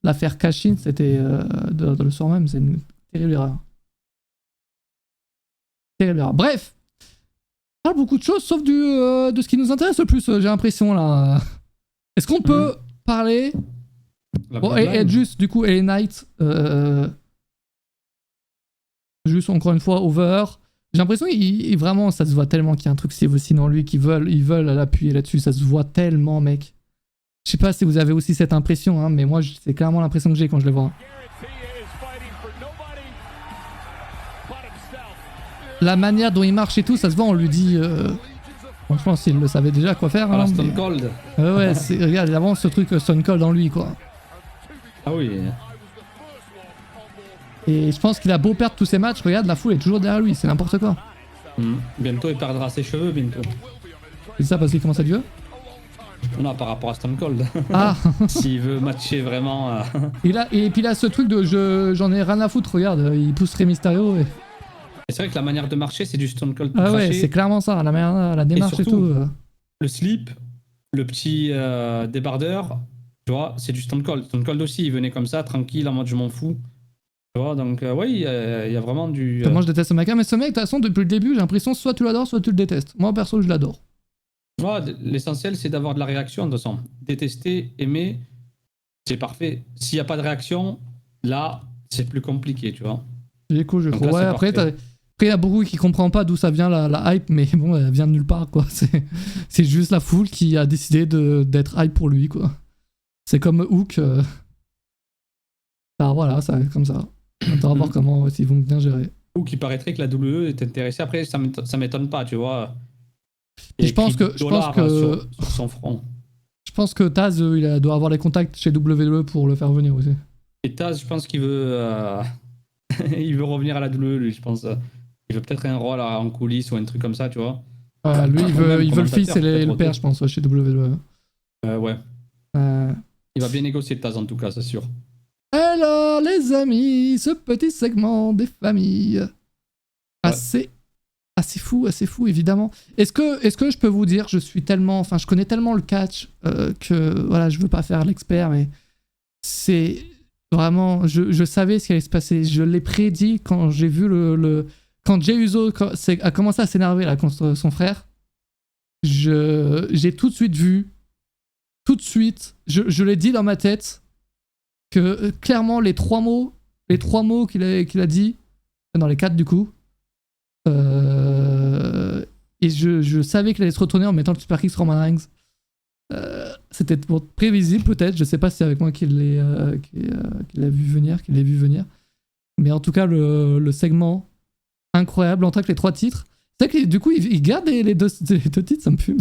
l'affaire Cashin, c'était dans le soir même, c'est une terrible erreur. Bref, on parle beaucoup de choses, sauf de ce qui nous intéresse le plus, j'ai l'impression là. Est-ce qu'on peut parler... Bon, et juste, du coup, LA Knight, juste encore une fois, over... J'ai l'impression qu'il vraiment, ça se voit tellement qu'il y a un truc aussi en lui, ils veulent l'appuyer là-dessus, ça se voit tellement, mec. Je sais pas si vous avez aussi cette impression, hein, mais moi, c'est clairement l'impression que j'ai quand je les vois. La manière dont il marche et tout, ça se voit, on lui dit... Franchement, s'il le savait déjà quoi faire. Hein, Stone Cold. Ouais, regarde, il avance ce truc Stone Cold en lui, quoi. Ah oui. Et je pense qu'il a beau perdre tous ses matchs, regarde, la foule est toujours derrière lui, c'est n'importe quoi. Bientôt, il perdra ses cheveux, bientôt. C'est ça parce qu'il commence à être vieux ? Non, par rapport à Stone Cold. Ah. S'il veut matcher vraiment... Et puis il a ce truc de j'en ai rien à foutre, regarde, il pousse Rey Mysterio. Et c'est vrai que la manière de marcher, c'est du Stone Cold. Ah ouais, c'est clairement ça, la démarche et, surtout, tout. Le slip, le petit débardeur, tu vois, c'est du Stone Cold. Stone Cold aussi, il venait comme ça, tranquille, en mode je m'en fous. Tu vois, donc oui, il y a vraiment du... Moi je déteste ce mec, mais ce mec, de toute façon, depuis le début, j'ai l'impression soit tu l'adores, soit tu le détestes. Moi perso, je l'adore. Ouais, l'essentiel, c'est d'avoir de la réaction, de toute façon. Détester, aimer, c'est parfait. S'il n'y a pas de réaction, là, c'est plus compliqué, tu vois. C'est cool, je trouve. Ouais, après, il y a beaucoup qui comprennent pas d'où ça vient la hype, mais bon, elle vient de nulle part, quoi. C'est juste la foule qui a décidé d'être hype pour lui, quoi. C'est comme Hook. Ah, voilà, ça comme ça. On va voir comment ils vont bien gérer. Hook, il paraîtrait que la WWE est intéressée. Après, ça m'étonne pas, tu vois. Et je pense que sur son front. Je pense que Taz, il doit avoir les contacts chez WWE pour le faire venir aussi. Et Taz, je pense qu'il veut... il veut revenir à la WWE, lui, je pense. Il veut peut-être un rôle en coulisses ou un truc comme ça, tu vois. Lui, il veut le fils et le père, je pense, chez WWE. Ouais. Il va bien négocier Taz, en tout cas, c'est sûr. Alors, les amis, ce petit segment des familles. Assez fou, évidemment. Est-ce que je peux vous dire, je connais tellement le catch que, voilà, je veux pas faire l'expert, mais Vraiment, je savais ce qui allait se passer. Je l'ai prédit quand j'ai vu quand Jey Uso a commencé à s'énerver là contre son frère. J'ai tout de suite vu, je l'ai dit dans ma tête que clairement les trois mots qu'il a dit, dans les 4 du coup, et je savais qu'il allait se retourner en mettant le Super Kick sur Roman Reigns. C'était prévisible peut-être, je sais pas si c'est avec moi qu'il l'a vu venir, mais en tout cas le segment incroyable en tant que les 3 titres. C'est vrai que du coup il garde les deux titres, ça me fume.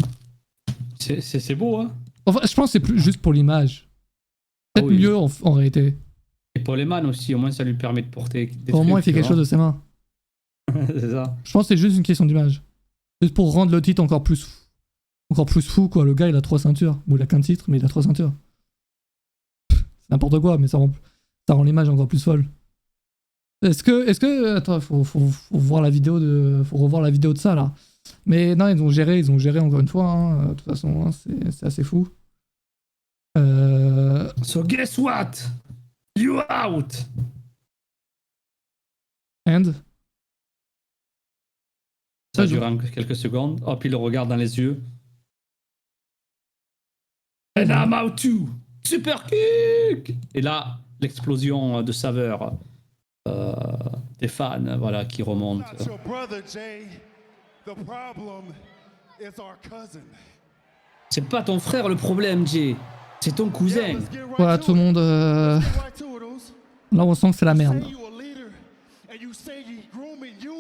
C'est beau, hein. Enfin, je pense que c'est plus juste pour l'image. Peut-être mieux en réalité. Et pour les man aussi, au moins ça lui permet de porter des Au moins il trucs, fait quelque chose de ses mains. C'est ça. Je pense que c'est juste une question d'image. Juste pour rendre le titre encore plus fou, quoi. Le gars, il a 3 ceintures. Bon, il a qu'un titre, mais il a 3 ceintures. C'est n'importe quoi, mais ça rend l'image encore plus folle. Est-ce que... Attends, faut voir la vidéo faut revoir la vidéo de ça, là. Mais non, ils ont géré encore une fois, hein. De toute façon, hein, c'est assez fou. So guess what? You out! And? Ça dure quelques secondes. Hop, il le regarde dans les yeux. And I'm out too! Super kick! Et là, l'explosion de saveur des fans, voilà, qui remonte. C'est pas ton frère le problème, Jay. C'est ton cousin. Voilà, tout le monde... Là, on sent que c'est la merde.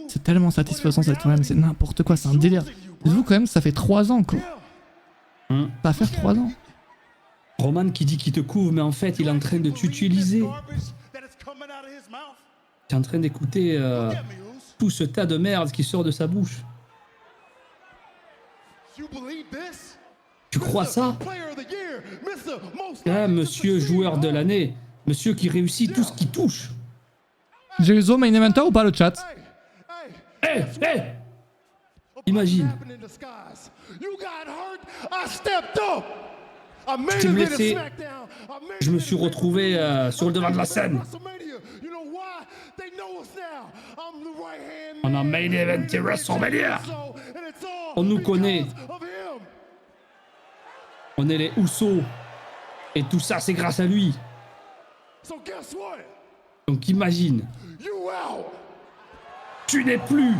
C'est tellement satisfaisant cette semaine, c'est n'importe quoi, c'est un délire. Dites-vous quand même, ça fait 3 ans, quoi. Ça va faire 3 ans. Roman qui dit qu'il te couvre, mais en fait, il est en train de t'utiliser. Tu es en train d'écouter tout ce tas de merde qui sort de sa bouche. Tu crois ça? Ah, monsieur joueur de l'année. Monsieur qui réussit tout ce qu'il touche. Jey Uso main eventer ou pas le chat? Imagine. Je t'ai blessé. Je me suis retrouvé sur le devant de la scène. On a main eventé WrestleMania. On nous connaît. On est les Usos. Et tout ça, c'est grâce à lui. Donc imagine. Tu n'es plus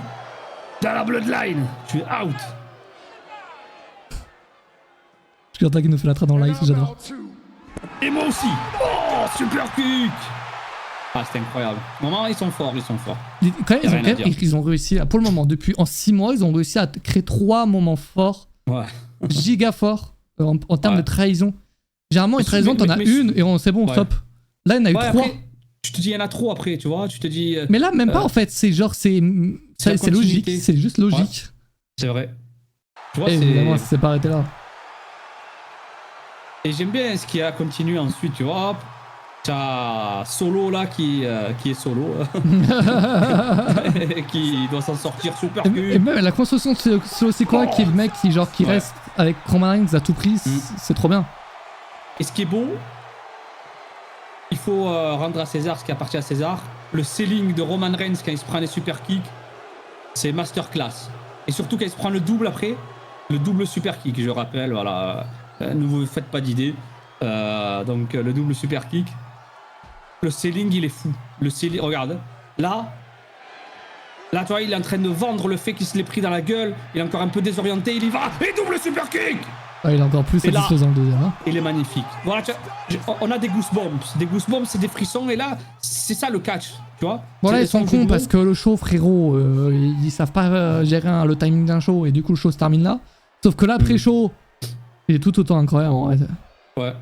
dans la Bloodline. Tu es out. Je suis content qu'il nous fait la trad en live, j'adore. Et moi aussi. Oh, super kick. Ah, c'était incroyable. Moment, ils sont forts. Quand même, ils ont réussi, pour le moment, en 6 mois, ils ont réussi à créer 3 moments forts. Ouais. Giga forts en termes de trahison. Généralement, une trahison, t'en as une et c'est bon, stop. Là, il y en a eu 3. Après, tu te dis, il y en a trop après, tu vois. Tu te dis. Mais là, même pas en fait. C'est genre, c'est logique. C'est juste logique. Ouais. C'est vrai. Tu vois, évidemment, ça s'est pas arrêté là. Et j'aime bien ce qui a continué ensuite, tu vois. Hop. T'as Solo là qui est solo. Qui doit s'en sortir super cool. Et même la construction de Solo Sikoa, qui est le mec qui reste avec Roman Reigns à tout prix, c'est trop bien. Et ce qui est beau, il faut rendre à César ce qui appartient à César. Le selling de Roman Reigns quand il se prend les super kicks, c'est masterclass. Et surtout quand il se prend le double après, le double super kick, je rappelle, voilà. Ne vous faites pas d'idée. Donc le double super kick. Le selling, il est fou. Le selling, regarde. Là, tu vois, il est en train de vendre le fait qu'il se l'est pris dans la gueule. Il est encore un peu désorienté. Il y va. Et double super kick. Ah, il est encore plus satisfaisant le deuxième. Hein. Il est magnifique. Voilà, on a des goosebumps. Des goosebumps, c'est des frissons. Et là, c'est ça le catch. Tu vois. Voilà, ils sont cons parce que le show, frérot, ils savent pas gérer le timing d'un show. Et du coup, le show se termine là. Sauf que l'après-show, il est tout autant incroyable. En vrai. Ouais.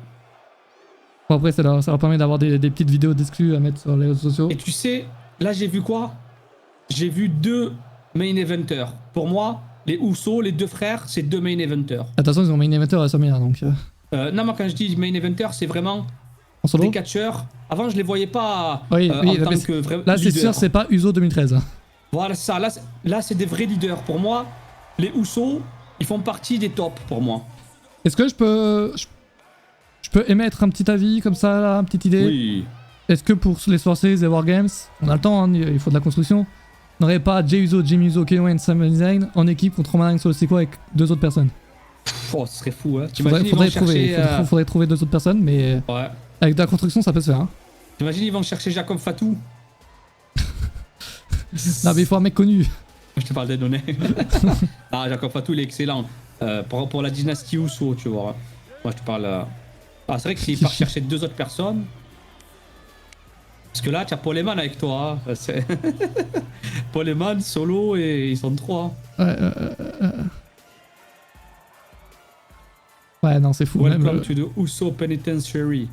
Bon, après, ça leur permet d'avoir des petites vidéos d'exclus à mettre sur les réseaux sociaux. Et tu sais, là, j'ai vu quoi? J'ai vu 2 main eventers. Pour moi, les Usos, les 2 frères, c'est 2 main eventers. Attention, ils ont main eventer à WrestleMania, donc... non, moi, quand je dis main eventer, c'est vraiment en solo? des catcheurs. Avant, je les voyais pas en tant que vrais là, c'est sûr, c'est pas Uso 2013. Voilà, ça. Là, c'est des vrais leaders. Pour moi, les Usos, ils font partie des tops, pour moi. Est-ce que je peux émettre un petit avis comme ça, là, une petite idée? Oui. est-ce que pour les Sorceries et Wargames, on a le temps, hein, il faut de la construction, on n'aurait pas Jey Uso, Jimmy Uso, Kenny Wayne, Sami Zayn en équipe contre Roman Reigns Solo Sikoa avec 2 autres personnes? Oh, ce serait fou, hein. Faudrait trouver 2 autres personnes, mais Ouais. avec de la construction, ça peut se faire. Hein. T'imagines, ils vont chercher Jacob Fatou. Non, mais il faut un mec connu. Je te parle des données. Ah, Jacob Fatou, il est excellent. Pour la dynastie Uso, tu vois. Moi, je te parle. Ah, c'est vrai que s'il part chercher 2 autres personnes. Parce que là, tu as Paul Heyman avec toi. Hein. Paul Heyman, Solo, et ils sont 3. Ouais, non, c'est fou. Welcome to the Uso Penitentiary.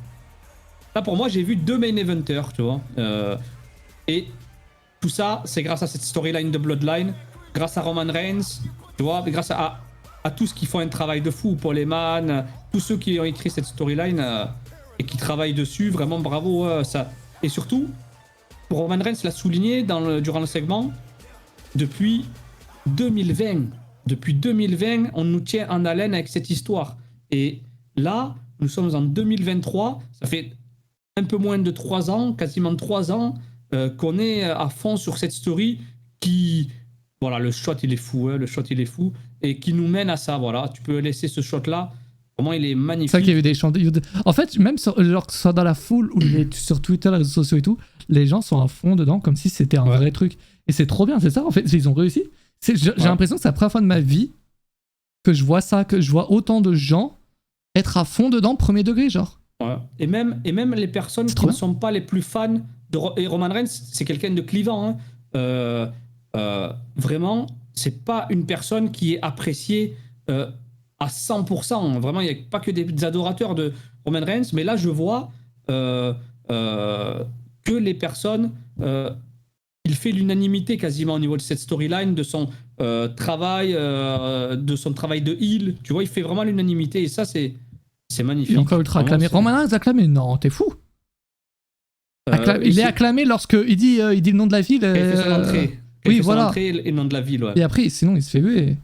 Là, pour moi, j'ai vu 2 main eventers, tu vois. Et tout ça, c'est grâce à cette storyline de Bloodline, grâce à Roman Reigns, tu vois, grâce à tous qui font un travail de fou, Paul Heyman, tous ceux qui ont écrit cette storyline et qui travaillent dessus, vraiment bravo. Ça. Et surtout, Roman Reigns l'a souligné durant le segment, depuis 2020. Depuis 2020, on nous tient en haleine avec cette histoire. Et là, nous sommes en 2023, ça fait un peu moins de 3 ans, quasiment 3 ans, qu'on est à fond sur cette story qui... Voilà, le shot il est fou, hein, le shot il est fou, et qui nous mène à ça, voilà. Tu peux laisser ce shot là, vraiment il est magnifique. C'est ça qu'il y a eu des chants. En fait, même genre, que ce soit dans la foule ou sur Twitter, les réseaux sociaux et tout, les gens sont à fond dedans comme si c'était un vrai truc. Et c'est trop bien, c'est ça en fait, ils ont réussi. J'ai l'impression que c'est la première fois de ma vie que je vois ça, que je vois autant de gens être à fond dedans, premier degré, genre. Ouais. Et même les personnes qui ne sont pas les plus fans et Roman Reigns, c'est quelqu'un de clivant. Hein. Vraiment, c'est pas une personne qui est appréciée à 100%. Vraiment, il n'y a pas que des adorateurs de Roman Reigns, mais là, je vois que les personnes... il fait l'unanimité quasiment au niveau de cette storyline, de son travail de heel. Tu vois, il fait vraiment l'unanimité et ça, c'est magnifique. Il est encore ultra acclamé. Roman Reigns acclamé? Non, t'es fou. Il est acclamé lorsque il dit le nom de la ville. Il fait son entrée. Oui, voilà. Son entrée et le nom de la ville. Ouais. Et après, sinon, il se fait huer.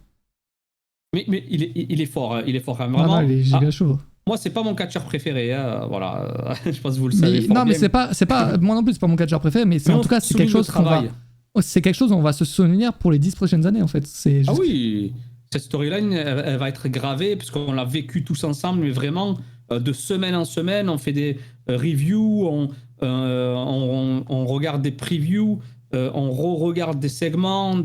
Mais il est fort. Hein. Il est fort. Hein. Vraiment. Ah non, il est giga chaud. Moi, c'est pas mon catcheur préféré. Hein. Voilà. Je pense que vous le savez. Non, mais c'est pas. Moi non plus, c'est pas mon catcheur préféré. Mais en tout cas, c'est quelque chose c'est quelque chose où on va se souvenir pour les 10 prochaines années, en fait. Ah oui. Cette storyline, elle va être gravée puisqu'on l'a vécu tous ensemble, mais vraiment de semaine en semaine, on fait des reviews, on regarde des previews, on regarde des segments,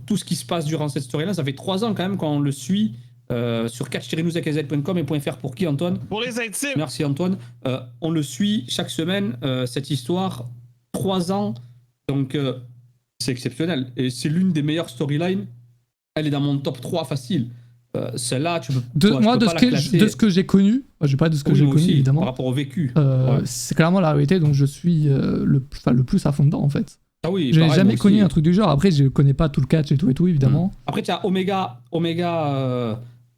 tout ce qui se passe durant cette storyline. Ça fait 3 ans quand même qu'on le suit sur catch-newsakz.com et .fr pour qui, Antoine? Pour les intimes. Merci, Antoine. On le suit chaque semaine, cette histoire. 3 ans, donc c'est exceptionnel. Et c'est l'une des meilleures storylines. Elle est dans mon top 3 facile. Celle-là, tu peux. De ce que j'ai connu, je vais pas de ce que j'ai connu aussi, évidemment. Par rapport au vécu. C'est clairement la réalité, donc je suis le plus à fond dedans en fait. Ah oui, j'ai jamais connu un truc du genre. Après, je connais pas tout le catch et tout évidemment. Après, tu as Omega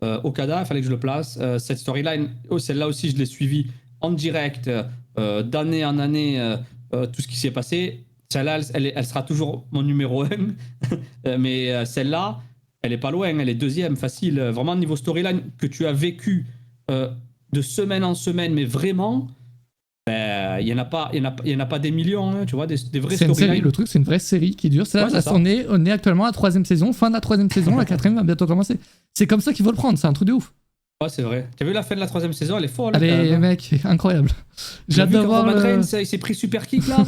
Okada, il fallait que je le place. Cette storyline, celle-là aussi, je l'ai suivie en direct, d'année en année, tout ce qui s'est passé. Celle-là, elle sera toujours mon numéro 1. Mais celle-là, elle est pas loin, elle est 2e, facile. Vraiment, niveau storyline que tu as vécu de semaine en semaine, mais vraiment, il y en a pas des millions, hein, tu vois, des vraies storylines. Le truc, c'est une vraie série qui dure. On est actuellement à la 3e saison, fin de la 3e saison, la 4e va bientôt commencer. C'est comme ça qu'il faut le prendre, c'est un truc de ouf. Ouais, c'est vrai. T'as vu la fin de la 3e saison, elle est folle. Allez, mec, incroyable. J'adore voir Roman Reigns, il s'est pris super kick là.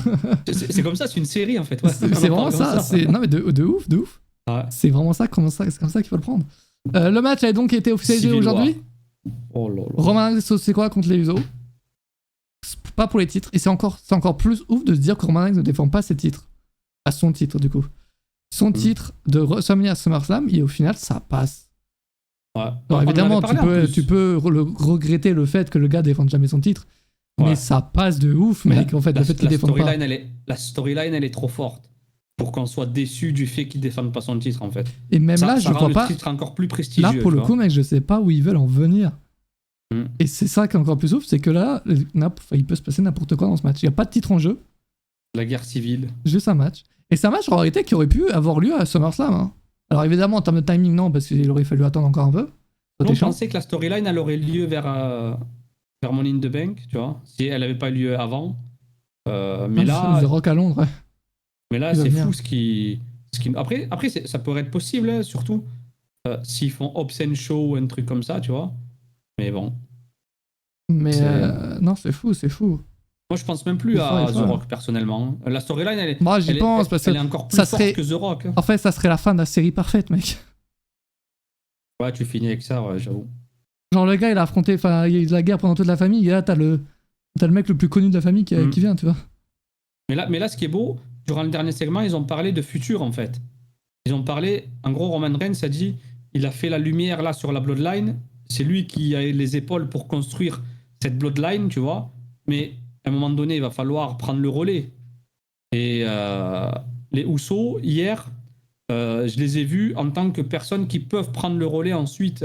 C'est comme ça, c'est une série en fait. Ouais. C'est vraiment ça. Non mais de ouf. Ouais. C'est vraiment ça, c'est comme ça qu'il faut le prendre. Le match a donc été officialisé aujourd'hui. Oh là là. Roman Reigns, c'est quoi contre les Usos? Pas pour les titres. Et c'est encore plus ouf de se dire que Roman Reigns ne défend pas ses titres. À son titre du coup. Son titre de WrestleMania SummerSlam, et au final ça passe. Ouais. Alors évidemment, tu peux regretter le fait que le gars défende jamais son titre, mais ça passe de ouf, mec. En fait, le fait qu'il défende pas. La storyline, elle est trop forte pour qu'on soit déçu du fait qu'il défende pas son titre, en fait. Et même là, je crois pas. Le titre encore plus prestigieux. Là, pour le coup, mec, je sais pas où ils veulent en venir. Et c'est ça qui est encore plus ouf, c'est que là, il peut se passer n'importe quoi dans ce match. Il y a pas de titre en jeu. La guerre civile. Juste un match. Et c'est un match en réalité qui aurait pu avoir lieu à SummerSlam. Hein. Alors évidemment, en termes de timing, non, parce qu'il aurait fallu attendre encore un peu. On pensait que la storyline, elle aurait lieu vers Money in the Bank, tu vois, si elle n'avait pas lieu avant. Mais là, The Rock à Londres, ouais. mais là Il va c'est venir. fou Après ça pourrait être possible, hein, surtout s'ils font Obscene Show ou un truc comme ça, tu vois. Mais bon, Mais c'est. non, c'est fou, c'est fou. Moi, je pense même plus Il est fort, il est à The fort. Rock personnellement. La storyline, Moi, j'y pense parce que elle est encore plus ça forte serait. que The Rock. En fait, ça serait la fin de la série parfaite, mec. Ouais, tu finis avec ça, ouais, j'avoue. Genre, le gars, il a affronté. Enfin, il y a eu de la guerre pendant toute la famille, et là, t'as le mec le plus connu de la famille qui vient, tu vois. Mais là, ce qui est beau, durant le dernier segment, ils ont parlé de futur en fait. Ils ont parlé, en gros, Roman Reigns a dit, il a fait la lumière là sur la Bloodline. C'est lui qui a les épaules pour construire cette Bloodline, tu vois. Mais à un moment donné, il va falloir prendre le relais. Et les Usos, hier, je les ai vus en tant que personnes qui peuvent prendre le relais ensuite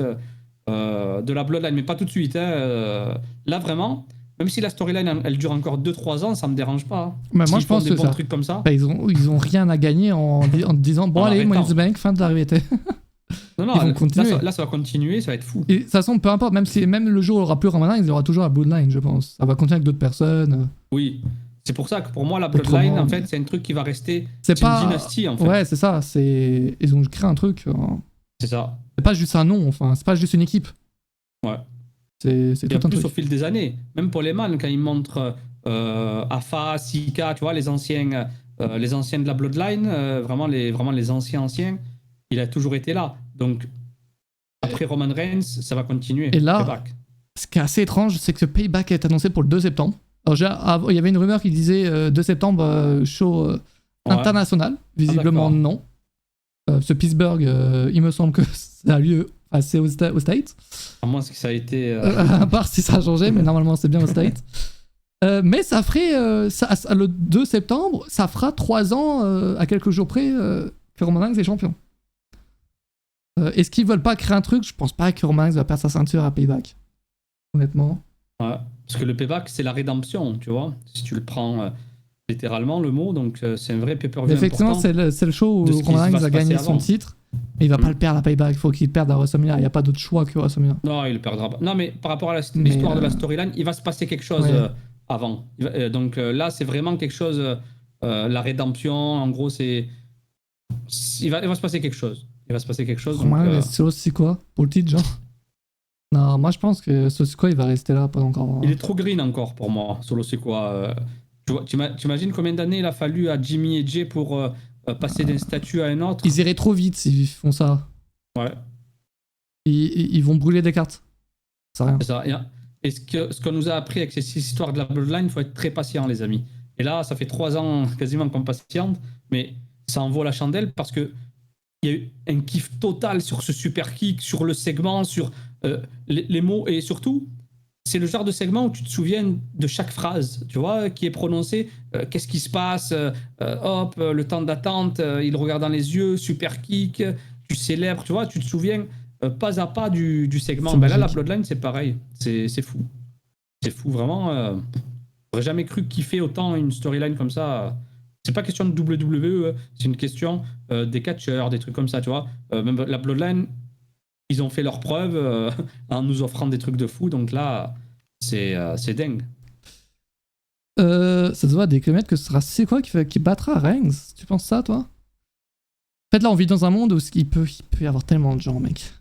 de la Bloodline, mais pas tout de suite. Hein. Là, vraiment, même si la storyline, elle dure encore 2-3 ans, ça me dérange pas. Hein. Mais moi, S'ils je font pense des que bons ça. trucs comme ça. Bah, ils ont rien à gagner en disant bon, En allez, Money in arrêtant. the Bank, fin de la vérité. Non, non, Ils vont continuer. là, ça va continuer, ça va être fou. Et de toute façon, peu importe, même le jour où il n'y aura plus Roman Reigns, il y aura toujours la Bloodline, je pense. Ça va continuer avec d'autres personnes. Oui. C'est pour ça que pour moi, la Autrement, Bloodline, en mais- fait, c'est un truc qui va rester. C'est C'est une pas. dynastie, en fait. Ouais, c'est ça. Ils ont créé un truc. C'est ça. C'est pas juste un nom, enfin, c'est pas juste une équipe. Ouais. C'est Et tout en un plus, truc. au fil des années, même pour les man, quand ils montrent Afa, Sika, tu vois, les anciens de la Bloodline, vraiment les anciens, il a toujours été là. Donc, après Roman Reigns, ça va continuer. Et là, Payback. ce qui est assez étrange, c'est que Payback est annoncé pour le 2 septembre. Alors, il y avait une rumeur qui disait 2 septembre, show Ouais. international. Visiblement, d'accord. non. Ce Pittsburgh, il me semble que ça a lieu. Enfin, c'est au States. À moins que ça a été. À part si ça a changé, mais normalement, c'est bien au States. Mais ça ferait. Le 2 septembre, ça fera 3 ans, à quelques jours près, que Roman Reigns est champion. Est-ce qu'ils veulent pas créer un truc? Je pense pas que Roman Reigns va perdre sa ceinture à Payback. Honnêtement. Ouais. Parce que le payback, c'est la rédemption, tu vois. Si tu le prends littéralement, le mot, donc c'est un vrai pay-per-view Effectivement, important. c'est le show de où ce qui Roman va Reigns se a gagné passer son avant. titre. Mais il va pas le perdre à Payback. Il faut qu'il perde à WrestleMania. Il n'y a pas d'autre choix que WrestleMania. Non, il le perdra pas. Non, mais par rapport à Mais, l'histoire de la storyline, il va se passer quelque chose ouais. avant. Donc là, c'est vraiment quelque chose. La rédemption, en gros, il va se passer quelque chose. Il va se passer quelque chose. Donc, Roman Reigns, c'est aussi quoi? Pour le titre, genre? Non, moi je pense que Sosiko il va rester là pendant encore. il est trop green encore pour moi, Solo Sikoa. Tu imagines combien d'années il a fallu à Jimmy et Jay pour passer d'un statut à un autre? Ils iraient trop vite s'ils font ça. Ouais, Ils vont brûler des cartes. C'est rien. c'est ça. Et ce qu'on nous a appris avec ces histoires de la Bloodline, il faut être très patient, les amis. Et là, ça fait 3 ans quasiment qu'on patiente, mais ça en vaut la chandelle parce que il y a eu un kiff total sur ce super kick, sur le segment, sur les mots et surtout, c'est le genre de segment où tu te souviens de chaque phrase, tu vois, qui est prononcée. Qu'est-ce qui se passe? Hop, le temps d'attente, il regarde dans les yeux, super kick, tu célèbres, tu vois, tu te souviens pas à pas du segment. C'est Ben là, la magique. Bloodline, c'est pareil. C'est fou. C'est fou, vraiment. J'aurais jamais cru kiffer autant une storyline comme ça. C'est pas question de WWE, c'est une question des catcheurs, des trucs comme ça, tu vois. Même la Bloodline, ils ont fait leurs preuves en nous offrant des trucs de fou, donc là, c'est dingue. Ça se voit des kilomètres que ce sera c'est quoi qui battra Reigns? Tu penses ça, toi? En fait, là, on vit dans un monde où il peut y avoir tellement de gens, mec.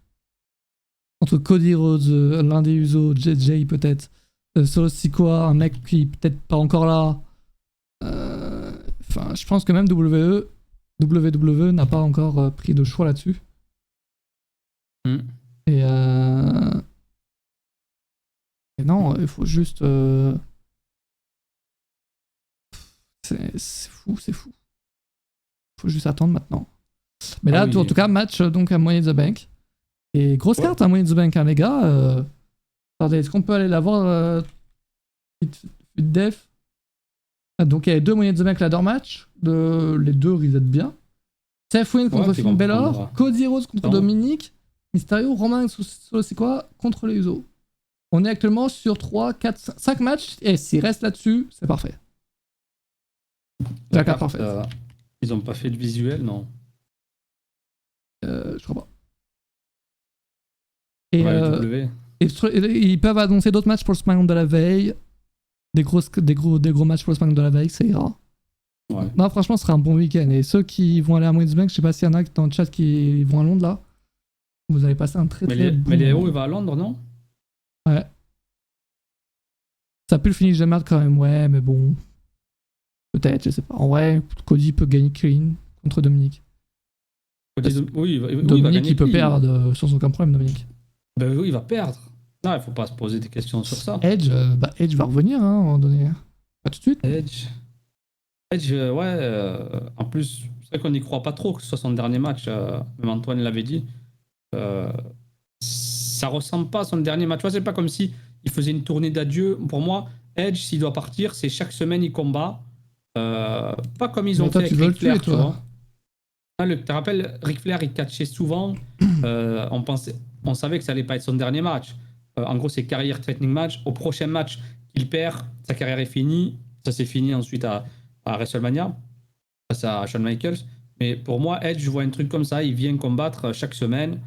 Entre Cody Rhodes, l'un des Usos, JJ peut-être, Solo Sikoa, un mec qui peut-être pas encore là. Enfin, je pense que même WWE n'a pas encore pris de choix là-dessus. Et non, il faut juste. C'est fou, c'est fou. Faut juste attendre maintenant. Mais là, oui. en tout cas, match donc à Money in the Bank. Et grosse carte à Money in the Bank, hein, les gars. Attendez, est-ce qu'on peut aller la voir vite def? Donc il y a 2 Money in the Bank ladder match. Les 2 reset bien. Seth Win contre qui Finn vont Balor. prendre, Cody Rhodes contre non. Dominic. Mysterio, Roman Solo c'est quoi contre les Usos. On est actuellement sur 3, 4, 5 matchs. Et s'il reste là-dessus, c'est parfait. La carte parfaite. Ils ont pas fait de visuel, non? Je crois pas. Et, Ouais, le W. et ils peuvent annoncer d'autres matchs pour le SmackDown de la veille. des gros matchs pour le SmackDown de la veille, ça ira. Ouais. Non, franchement, ce sera un bon week-end. Et ceux qui vont aller à Money in the Bank, je sais pas s'il y en a dans le chat qui vont à Londres là. Vous avez passé un très très bon Mais Léo, moment. il va à Londres, non? Ouais. Ça pue le finish de merde quand même, ouais, mais bon. Peut-être, je sais pas. En vrai, Cody peut gagner clean contre Dominique. Oui, il va Dominique, gagner il peut qui? perdre sans aucun problème, Dominique. Ben oui, il va perdre. Non, il faut pas se poser des questions sur ça. Edge va revenir, hein, à un moment donné. Pas tout de suite. Edge, ouais. En plus, c'est vrai qu'on n'y croit pas trop que ce soit son dernier match. Même Antoine l'avait dit. Ça ressemble pas à son dernier match. Tu vois, c'est pas comme si il faisait une tournée d'adieu. Pour moi, Edge, s'il doit partir, c'est chaque semaine il combat. Pas comme ils Mais ont toi, fait tu avec veux le Ric Flair, tuer, tu toi. vois. Ah, tu te rappelles, Ric Flair, il catchait souvent. On savait que ça allait pas être son dernier match. En gros, c'est carrière threatening match. Au prochain match qu'il perd, sa carrière est finie. Ça s'est fini ensuite à WrestleMania, face à Shawn Michaels. Mais pour moi, Edge, je vois un truc comme ça. Il vient combattre chaque semaine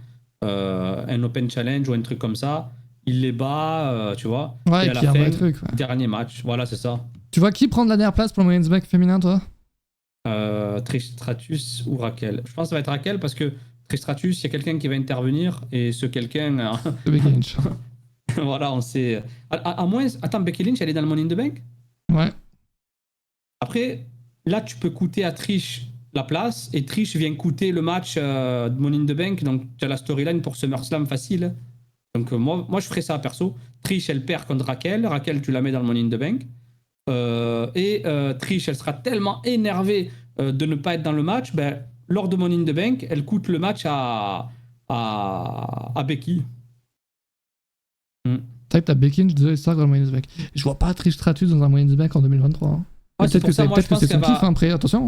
un Open Challenge ou un truc comme ça. Il les bat, tu vois. Ouais, et et à la puis un fin, vrai truc. Ouais. dernier match. Voilà, c'est ça. Tu vois qui prend la dernière place pour le Money in the Bank féminin, toi? Trish Stratus ou Raquel. Je pense que ça va être Raquel parce que Trish Stratus, il y a quelqu'un qui va intervenir et ce quelqu'un, Le Becky Lynch. voilà, on sait. À moins, attends, Becky Lynch, elle est dans le Money in the Bank? Ouais. Après, là, tu peux coûter à Trish la place et Trish vient coûter le match de Money in the Bank. Donc, tu as la storyline pour SummerSlam facile. Donc, moi, je ferais ça perso. Trish, elle perd contre Raquel. Raquel, tu la mets dans le Money in the Bank. Trish, elle sera tellement énervée de ne pas être dans le match, ben, lors de Money in the Bank, elle coûte le match à Becky. C'est vrai que t'as Becky Lynch, désolé, c'est ça dans le Money in the Bank. Je vois pas Trish Stratus dans un Money in the Bank en 2023. Hein. Ah, Peut-être que c'est son kiff, hein, après, attention.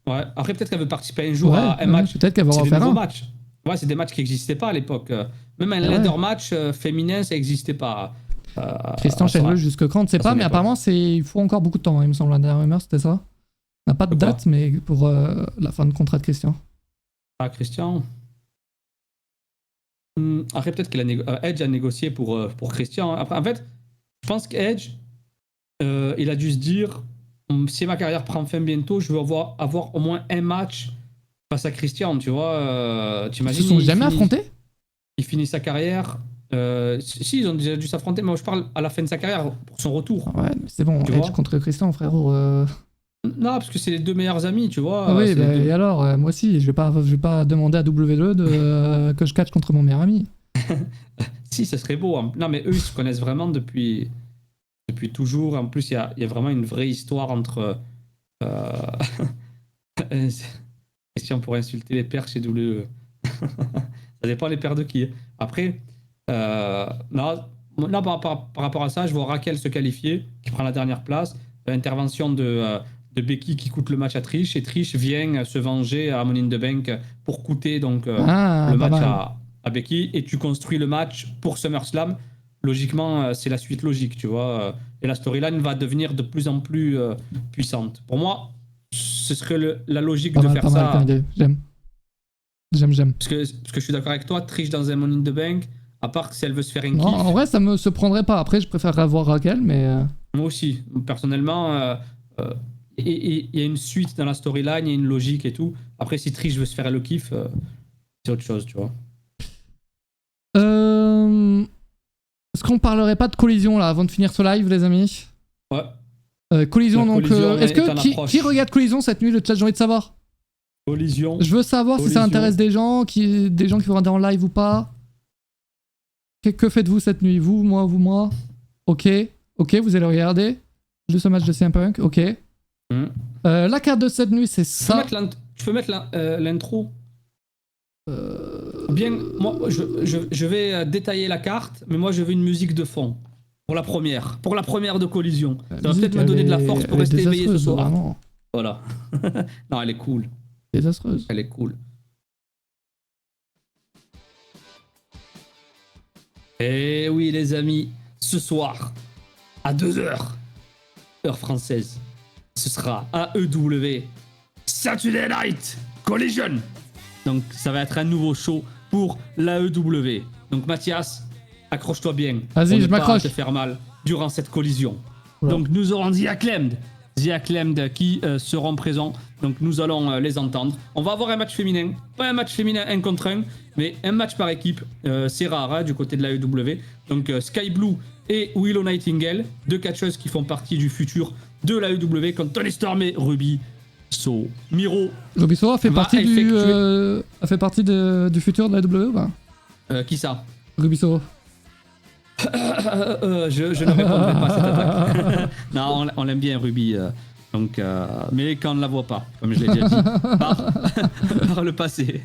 Ouais. Après, peut-être qu'elle veut participer un jour Ouais, à un match. peut-être qu'elle va C'est en des faire nouveaux un. matchs. Ouais, c'est des matchs qui n'existaient pas à l'époque. Même un ladder match féminin, ça n'existait pas. Christian Chêne jusque quand, on ne sait pas, mais apparemment, il faut encore beaucoup de temps, hein, il me semble. La dernière rumeur, c'était ça. On n'a pas de date, mais pour la fin de contrat de Christian. Ah, Christian. Après, peut-être que Edge a négocié pour Christian. Après, en fait, je pense qu'Edge, il a dû se dire, si ma carrière prend fin bientôt, je veux avoir au moins un match face à Christian, tu vois. Ils se sont jamais affrontés? Il finit sa carrière. Si, ils ont déjà dû s'affronter, mais moi je parle à la fin de sa carrière, pour son retour. Ouais, mais c'est bon, Edge contre Christian, frérot. Non, parce que c'est les deux meilleurs amis, tu vois. Oui, bah, et alors, moi aussi, je vais pas demander à W2 que je catch contre mon meilleur ami. Si, ça serait beau. Non, mais eux, ils se connaissent vraiment depuis toujours. En plus, il y a vraiment une vraie histoire entre. Question pour insulter les pères chez WWE. Ça dépend les pères de qui. Après, non, par rapport à ça, je vois Raquel se qualifier, qui prend la dernière place. L'intervention de Becky qui coûte le match à Trish, et Trish vient se venger à Money in the Bank pour coûter donc, le match à Becky, et tu construis le match pour SummerSlam. Logiquement, c'est la suite logique, tu vois. Et la storyline va devenir de plus en plus puissante. Pour moi, ce serait la logique de faire ça. J'aime. Parce que je suis d'accord avec toi, Trish dans un Money in the Bank, à part que si elle veut se faire un kiff. En vrai, ça me se prendrait pas. Après, je préférerais voir Raquel, mais. Moi aussi, personnellement, il y a une suite dans la storyline, il y a une logique et tout. Après, si Trish veut se faire le kiff, c'est autre chose, tu vois. Est-ce qu'on parlerait pas de collision là avant de finir ce live, les amis? Ouais. Collision, donc. Est-ce que qui regarde Collision cette nuit? Le chat, j'ai envie de savoir. Collision. Je veux savoir si ça intéresse des gens qui vont regarder en live ou pas. Que faites-vous cette nuit? Vous, moi? Ok, vous allez regarder. Juste ce match de CM Punk, ok. La carte de cette nuit, c'est ça. Tu peux mettre l'intro. Bien, moi, je vais détailler la carte, mais moi, je veux une musique de fond. Pour la première de Collision. Ça va peut-être me donner de la force pour rester éveillé ce soir. Vraiment. Voilà. Non, elle est cool. Désastreuse. Elle est cool. Et oui, les amis, ce soir, à 2h, heure française, ce sera AEW Saturday Night Collision. Donc, ça va être un nouveau show pour l'AEW. Donc, Mathias, accroche-toi bien. Vas-y, je m'accroche. Pour ne pas te faire mal durant cette collision. Voilà. Donc nous aurons The Acclaimed qui seront présents. Donc nous allons les entendre. On va avoir un match féminin. Pas un match féminin 1 contre 1, mais un match par équipe. C'est rare hein, du côté de l'AEW. Donc Sky Blue et Willow Nightingale, 2 catcheuses qui font partie du futur de l'AEW contre Toni Storm et Ruby Miro. Ruby Soho a fait partie du futur de la AEW ou pas Qui ça? Ruby Soho. Je ne répondrai pas à cette attaque. Non, on l'aime bien Ruby. Donc, mais quand on ne la voit pas, comme je l'ai déjà dit, par le passé.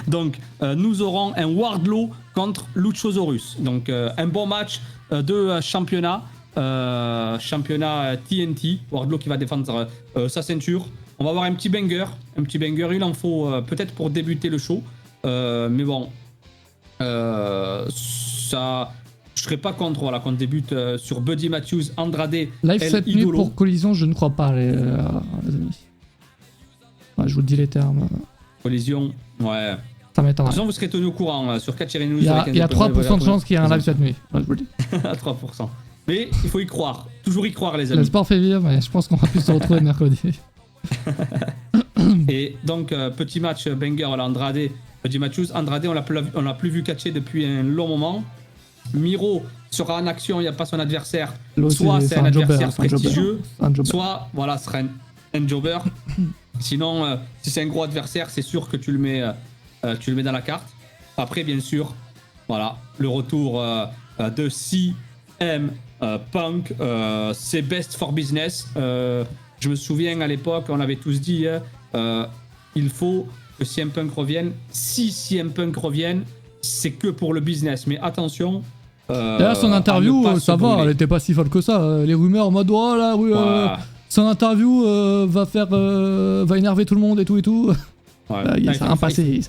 Donc, nous aurons un Wardlow contre Luchasaurus. Donc, un bon match de championnat. Championnat TNT. Wardlow qui va défendre sa ceinture. On va avoir un petit banger. Il en faut peut-être pour débuter le show. Mais bon, ça... Je serais pas contre qu'on débute sur Buddy Matthews, Andrade, Live El cette nuit Idolo. pour Collision, je ne crois pas, les amis. Ouais, je vous dis les termes. Collision, ouais. Ça De m'étonne. toute façon, vous serez tenu au courant sur Catcher News. Il y a 3% de chance qu'il y ait un live cette nuit. Ouais, je vous le dis. À 3%. Mais il faut y croire. Toujours y croire, les amis. Le sport fait vivre, mais je pense qu'on va plus se retrouver mercredi. Et donc, petit match banger à l'Andrade. Buddy Matthews, Andrade, on l'a plus vu catcher depuis un long moment. Miro sera en action, il n'y a pas son adversaire. Là, Soit c'est un adversaire jobber, prestigieux, un jobber. soit voilà, ce sera un jobber. Sinon, si c'est un gros adversaire, c'est sûr que tu le mets dans la carte. Après, bien sûr, voilà, le retour de CM Punk, c'est best for business. Je me souviens à l'époque, on avait tous dit, il faut que CM Punk revienne. Si CM Punk revienne, c'est que pour le business. Mais attention. D'ailleurs, son interview, ça va, elle était pas si folle que ça. Les rumeurs en mode, oh là, oui, son interview va énerver tout le monde et tout. Ouais. C'est un passé.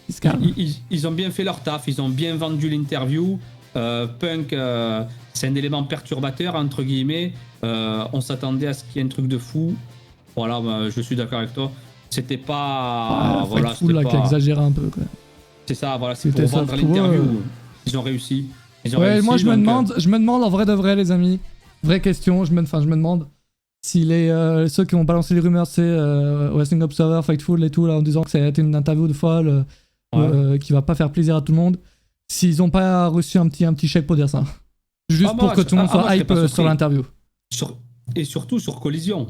Il se calme. Ils ont bien fait leur taf, ils ont bien vendu l'interview. Punk, c'est un élément perturbateur, entre guillemets. On s'attendait à ce qu'il y ait un truc de fou. Voilà, je suis d'accord avec toi. C'était pas. Voilà, c'était pas... qui a exagéré un peu, quoi. C'est ça, voilà, c'est pour vendre l'interview. Ils ont réussi. Moi, je me demande en vrai de vrai, les amis. Vraie question, je me demande si ceux qui vont balancer les rumeurs, c'est Wrestling Observer, Fightful et tout, là, en disant que ça a été une interview de folle, qui va pas faire plaisir à tout le monde, s'ils ont pas reçu un petit chèque pour dire ça. Juste pour que tout le monde soit hype sur l'interview. Et surtout sur Collision.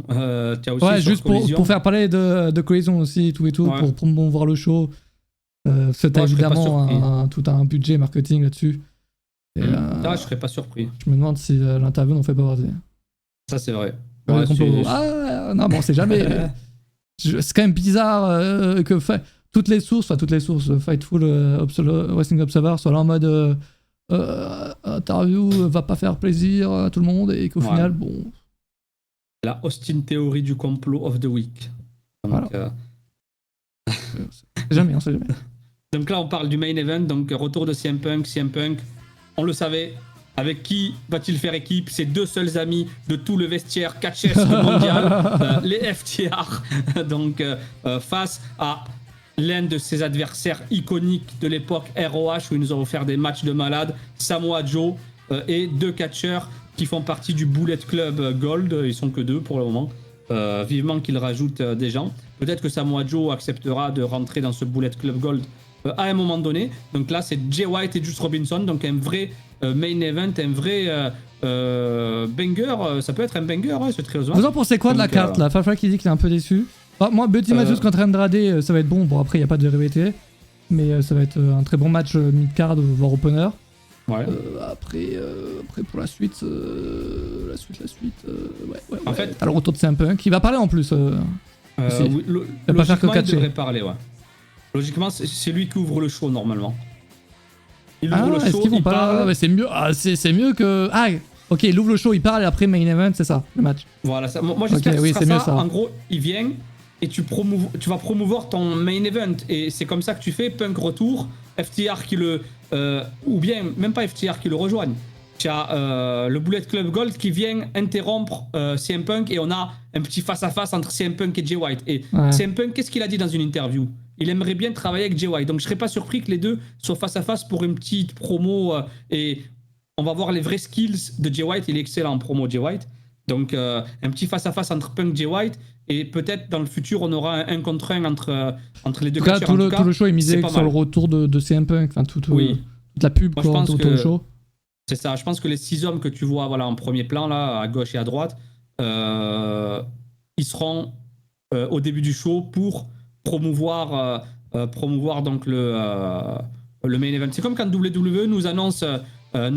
Juste pour faire parler de Collision aussi, tout, pour promouvoir le show. C'est évidemment tout un budget marketing là-dessus. Et, je serais pas surpris. Je me demande si l'interview n'en fait pas partie. Ça, c'est vrai. Non, bon, c'est jamais. C'est quand même bizarre que toutes les sources, Fightful, Wrestling Observer, soient là en mode interview va pas faire plaisir à tout le monde et qu'au final, bon. La Austin Theory du complot of the week. Donc, voilà. On sait jamais. Donc là, on parle du main event, donc retour de CM Punk, on le savait. Avec qui va-t-il faire équipe? Ses 2 seuls amis de tout le vestiaire catchers mondial, les FTR. Donc face à l'un de ses adversaires iconiques de l'époque ROH, où ils nous ont offert des matchs de malades, Samoa Joe et 2 catcheurs qui font partie du Bullet Club Gold. Ils sont que 2 pour le moment. Vivement qu'ils rajoutent des gens. Peut-être que Samoa Joe acceptera de rentrer dans ce Bullet Club Gold à un moment donné. Donc là, c'est Jay White et Juice Robinson. Donc un vrai main event, un vrai banger. Ça peut être un banger, ce trio. Vous en pensez quoi de la carte là? Fafa qui dit qu'il est un peu déçu. Moi, Buddy Matthews contre Andrade, ça va être bon. Bon, après, il n'y a pas de RBT. Mais ça va être un très bon match mid-card, voire opener. Ouais. Après, pour la suite, ouais. En fait, t'as le retour de CM Punk qui va parler en plus. Oui, il va pas faire que il devrait catcher. parler, ouais. Logiquement, c'est lui qui ouvre le show normalement. Il ouvre le est-ce show, qu'ils vont il pas... parle. Ouais, c'est mieux. C'est mieux que. Ok, il ouvre le show, il parle et après main event, c'est ça, le match. Voilà, ça. Moi j'espère que c'est mieux ça. En gros, il vient et tu vas promouvoir ton main event et c'est comme ça que tu fais Punk retour, FTR qui le ou bien même pas FTR qui le rejoigne. Tu as le Bullet Club Gold qui vient interrompre CM Punk et on a un petit face-à-face entre CM Punk et Jay White. Et CM Punk, qu'est-ce qu'il a dit dans une interview? Il aimerait bien travailler avec Jay White. Donc je serais pas surpris que les deux soient face-à-face pour une petite promo et on va voir les vrais skills de Jay White. Il est excellent en promo, Jay White. Donc, un petit face-à-face entre Punk et Jay White. Et peut-être dans le futur, on aura un contre un entre les deux catcheurs. Tout le show est misé sur le retour de CM Punk. Enfin, toute la pub autour du show. C'est ça. Je pense que les 6 hommes que tu vois en premier plan, là, à gauche et à droite, ils seront au début du show pour promouvoir donc le main event. C'est comme quand WWE nous annonce un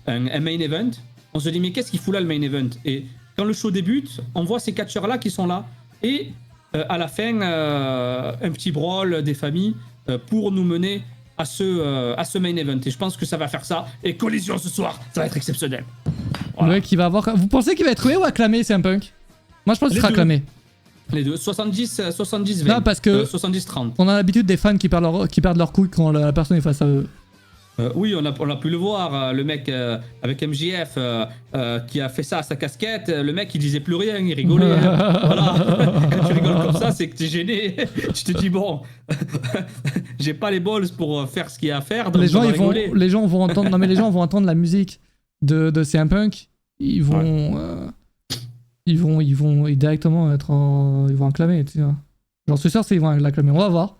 main event. On se dit, mais qu'est-ce qu'il fout là, le main event? Et quand le show débute, on voit ces catcheurs-là qui sont là. Et à la fin, un petit brawl des familles pour nous mener à ce main event. Et je pense que ça va faire ça. Et Collision ce soir, ça va être exceptionnel. Voilà. Le mec, il va avoir... Vous pensez qu'il va être roué ou acclamé, CM Punk? Moi, je pense qu'il sera acclamé. Les deux. 70-20. Non, parce que 70-30. On a l'habitude des fans qui perdent leur couille quand la personne est face à eux. Oui, on a pu le voir, le mec avec MJF qui a fait ça à sa casquette, le mec il disait plus rien, il rigolait. Voilà. Quand tu rigoles comme ça, c'est que t'es gêné. Tu te dis, bon, j'ai pas les balls pour faire ce qu'il y a à faire. Donc les gens vont entendre, non mais les gens vont entendre la musique de CM Punk, ils vont directement ils vont acclamer, tu vois. J'en suis sûr, ils vont l'acclamer. On va voir.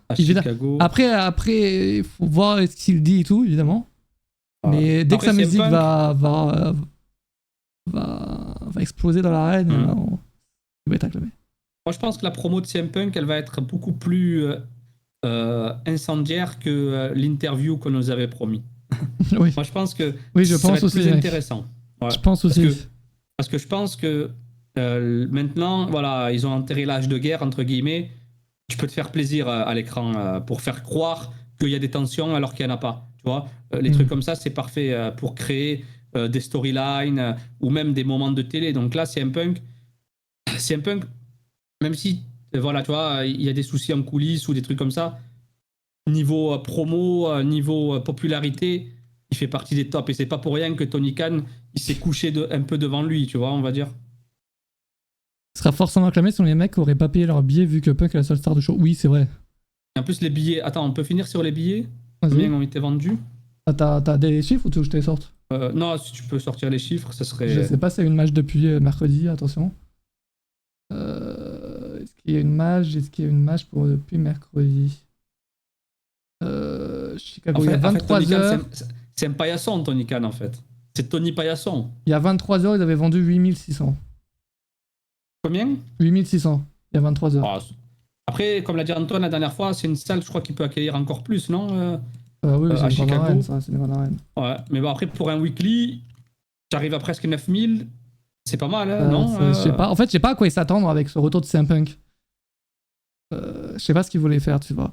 Après, il faut voir ce qu'il dit et tout, évidemment. Mais dès que sa musique va exploser dans l'arène, il va être acclamé. Moi, je pense que la promo de CM Punk, elle va être beaucoup plus incendiaire que l'interview qu'on nous avait promis. Oui. Moi, je pense que ça va être plus intéressant. Ouais. Je pense aussi. Parce que je pense que maintenant, voilà, ils ont enterré l'âge de guerre, entre guillemets. Tu peux te faire plaisir à l'écran pour faire croire qu'il y a des tensions alors qu'il n'y en a pas. Tu vois, les trucs comme ça, c'est parfait pour créer des storylines ou même des moments de télé. Donc là, CM Punk, même si, voilà, tu vois, il y a des soucis en coulisses ou des trucs comme ça, niveau promo, niveau popularité, il fait partie des tops. Et c'est pas pour rien que Tony Khan, il s'est couché un peu devant lui, tu vois, on va dire. Il sera forcément acclamé si les mecs auraient pas payé leur billet vu que Punk est la seule star du show. Oui, c'est vrai. Et en plus, les billets... Attends, on peut finir sur les billets? Vas-y. Combien ont été vendus? T'as des chiffres ou tu veux que je te les sorte? Non, si tu peux sortir les chiffres, ça serait... Je sais pas s'il y a une match depuis mercredi, attention. Est-ce qu'il y a une match? Depuis mercredi? Chicago, il y a 23h. C'est un paillasson, Tony Khan, en fait. C'est Tony Paillasson. Il y a 23h, ils avaient vendu 8600. Combien? 8600, il y a 23 heures. Oh, après, comme l'a dit Antoine la dernière fois, c'est une salle, je crois, qui peut accueillir encore plus, non? Oui, à Chicago. C'est une grande arène. Ouais, mais bon, après, pour un weekly, j'arrive à presque 9000. C'est pas mal, hein, non? Je sais pas. En fait, je sais pas à quoi ils s'attendent avec ce retour de CM Punk. Je sais pas ce qu'ils voulaient faire, tu vois.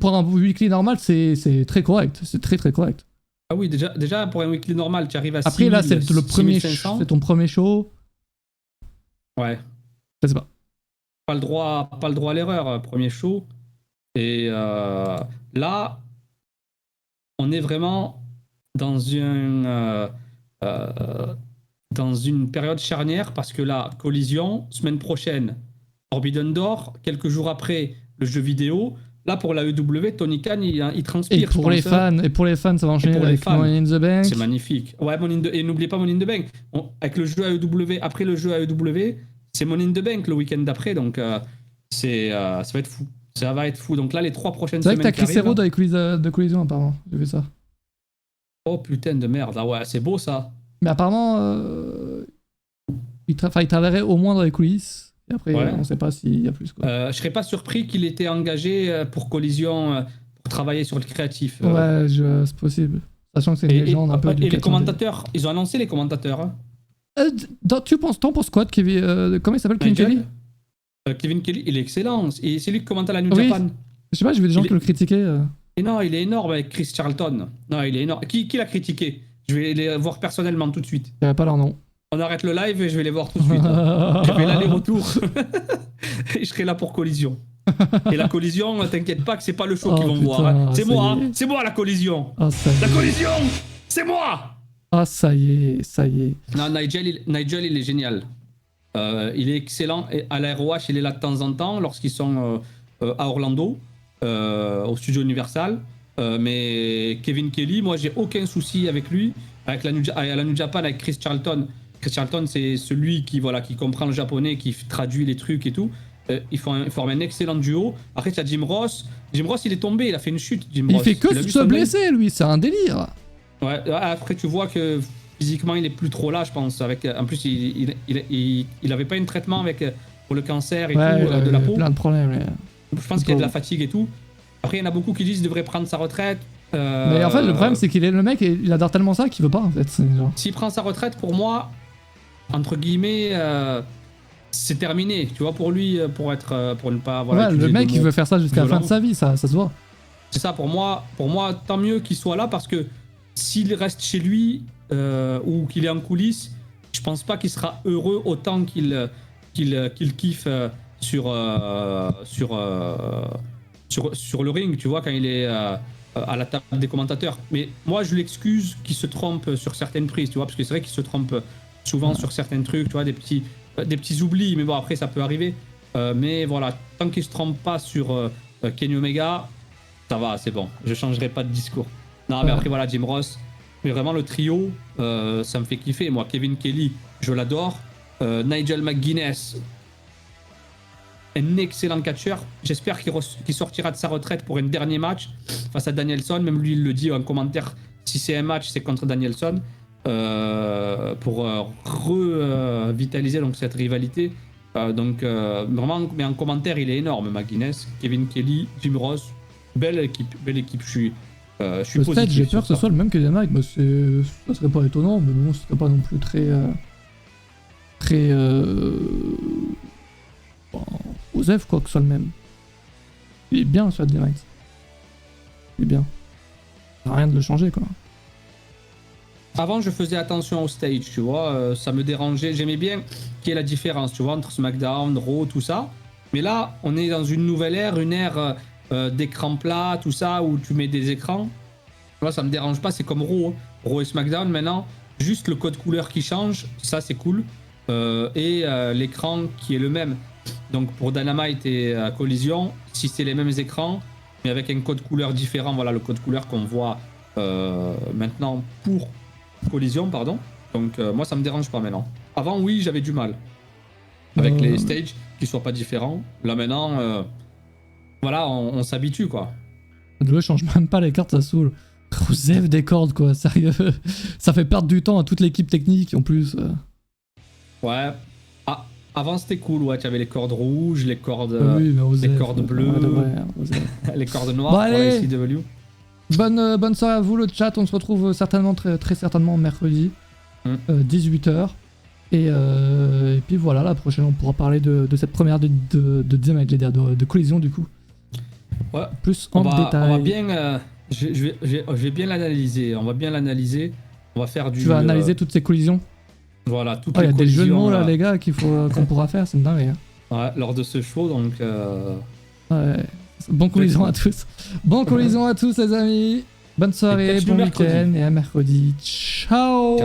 Pour un weekly normal, c'est très correct. C'est très très correct. Ah oui, déjà pour un weekly normal, tu arrives à 6 Après, là, c'est c'est ton premier show. Ouais. Je sais pas. Pas le droit à l'erreur, premier show. Et là, on est vraiment dans une période charnière parce que là, Collision, semaine prochaine, Forbidden Door, quelques jours après, le jeu vidéo. Là, pour la EW, Tony Khan, il transpire. Et pour les fans, ça va enchaîner avec Money in the Bank. C'est magnifique. Ouais, et n'oubliez pas Money in the Bank. Avec le jeu AEW, après le jeu AEW, c'est Money in the Bank le week-end d'après, donc ça va être fou. Ça va être fou. Donc là, les 3 prochaines semaines. C'est vrai que t'as Chris Hero dans les coulisses de Collision, apparemment. J'ai vu ça. Oh putain de merde. Ah ouais, c'est beau ça. Mais apparemment, il travaillerait au moins dans les coulisses. Et après, on sait pas s'il y a plus. Je serais pas surpris qu'il était engagé pour Collision pour travailler sur le créatif. Ouais, c'est possible. Sachant que c'est une légende un peu du. Et les commentateurs, ils ont annoncé les commentateurs. Hein. T'en penses quoi de Kevin comment il s'appelle, Kevin Kelly? Kevin Kelly, il est excellent. Et c'est lui qui commente à la New Japan. Je sais pas, j'ai vu des gens qui le critiquaient. Et non, il est énorme avec Chris Charlton. Non, il est énorme. Qui l'a critiqué? Je vais les voir personnellement tout de suite. Je pas leur nom. On arrête le live et je vais les voir tout de suite. Je vais l'aller-retour. Et je serai là pour Collision. Et la Collision, t'inquiète pas que c'est pas le show qu'ils vont voir. Hein. C'est moi, hein. C'est moi la Collision. La Collision, c'est moi. Ah, ça y est. Non, Nigel, il est génial. Il est excellent. Et à la ROH, il est là de temps en temps lorsqu'ils sont à Orlando, au studio Universal. Mais Kevin Kelly, moi, j'ai aucun souci avec lui. Avec la New Japan, avec Chris Charlton. Chris Charlton, c'est celui qui comprend le japonais, qui traduit les trucs et tout. Ils forment un excellent duo. Après, tu as Jim Ross. Jim Ross, il est tombé, il a fait une chute. Jim Il Ross. fait que se blesser, lui, c'est un délire. Ouais, après, tu vois que physiquement, il est plus trop là, je pense. En plus, il avait pas un traitement pour le cancer et tout, de la peau. Plein de problèmes. Ouais. Je pense qu'il y a de la fatigue et tout. Après, il y en a beaucoup qui disent qu'il devrait prendre sa retraite. Mais en fait, le problème, c'est qu'il est le mec et il adore tellement ça qu'il veut pas, en fait. S'il prend sa retraite, pour moi, entre guillemets, c'est terminé. Tu vois, pour lui, pour ne pas. Voilà, ouais, le mec, il veut faire ça jusqu'à la fin de sa vie, ça se voit. C'est ça, pour moi, tant mieux qu'il soit là parce que s'il reste chez lui ou qu'il est en coulisses, je pense pas qu'il sera heureux autant qu'il kiffe sur le ring, tu vois, quand il est à la table des commentateurs. Mais moi, je l'excuse qu'il se trompe sur certaines prises, tu vois, parce que c'est vrai qu'il se trompe souvent sur certains trucs, tu vois, des petits oublis, mais bon, après, ça peut arriver. Mais voilà, tant qu'il se trompe pas sur Kenny Omega, ça va, c'est bon. Je changerai pas de discours. Non, mais après, voilà, Jim Ross. Mais vraiment, le trio, ça me fait kiffer. Moi, Kevin Kelly, je l'adore. Nigel McGuinness, un excellent catcheur. J'espère qu'il sortira de sa retraite pour un dernier match face à Danielson. Même lui, il le dit en commentaire. Si c'est un match, c'est contre Danielson. Pour revitaliser donc cette rivalité. Vraiment, mais en commentaire, il est énorme, McGuinness. Kevin Kelly, Jim Ross. Belle équipe. Je suis positif. J'ai peur que ce soit le même que Dynamite. Bah, ça serait pas étonnant, mais bon, ce serait pas non plus très. Osef, quoi, que ce soit le même. Il est bien, sur Dynamite. Il est bien. Ça n'a rien de le changer, quoi. Avant, je faisais attention au stage, tu vois. Ça me dérangeait. J'aimais bien qu'il y ait la différence, tu vois, entre SmackDown, Raw, tout ça. Mais là, on est dans une nouvelle ère, une ère d'écran plat, tout ça, où tu mets des écrans. Moi, ça me dérange pas, c'est comme Raw. Raw et SmackDown, maintenant, juste le code couleur qui change, ça c'est cool. Et l'écran qui est le même. Donc pour Dynamite et Collision, si c'est les mêmes écrans, mais avec un code couleur différent, voilà le code couleur qu'on voit maintenant pour Collision, pardon. Donc moi, ça me dérange pas maintenant. Avant, oui, j'avais du mal. Avec les stages qui soient pas différents. Là maintenant... voilà, on s'habitue, quoi. Je change même pas les cartes, ça saoule. Rusev des cordes, quoi, sérieux. Ça fait perdre du temps à toute l'équipe technique, en plus. Ouais. Ah, avant, c'était cool, ouais. Tu avais les cordes rouges, les cordes, oui, les cordes bleues, les cordes noires bon, pour allez. la CW. Bonne soirée à vous, le chat. On se retrouve certainement, très certainement, mercredi, 18h. Et puis voilà, la prochaine, on pourra parler de cette première de collision, du coup. Ouais. Plus en détail. On va bien, je vais bien l'analyser. On va bien l'analyser. On va faire du. Tu vas analyser toutes ces collisions. Voilà, toutes les collisions. Il y a des jeux de mots là, là, les gars, qu'on pourra faire, c'est dingue. Hein. Ouais, lors de ce show, donc. Ouais. Bon collision à tous. Bon collision à tous, les amis. Bonne soirée, bon week-end et à mercredi. Ciao.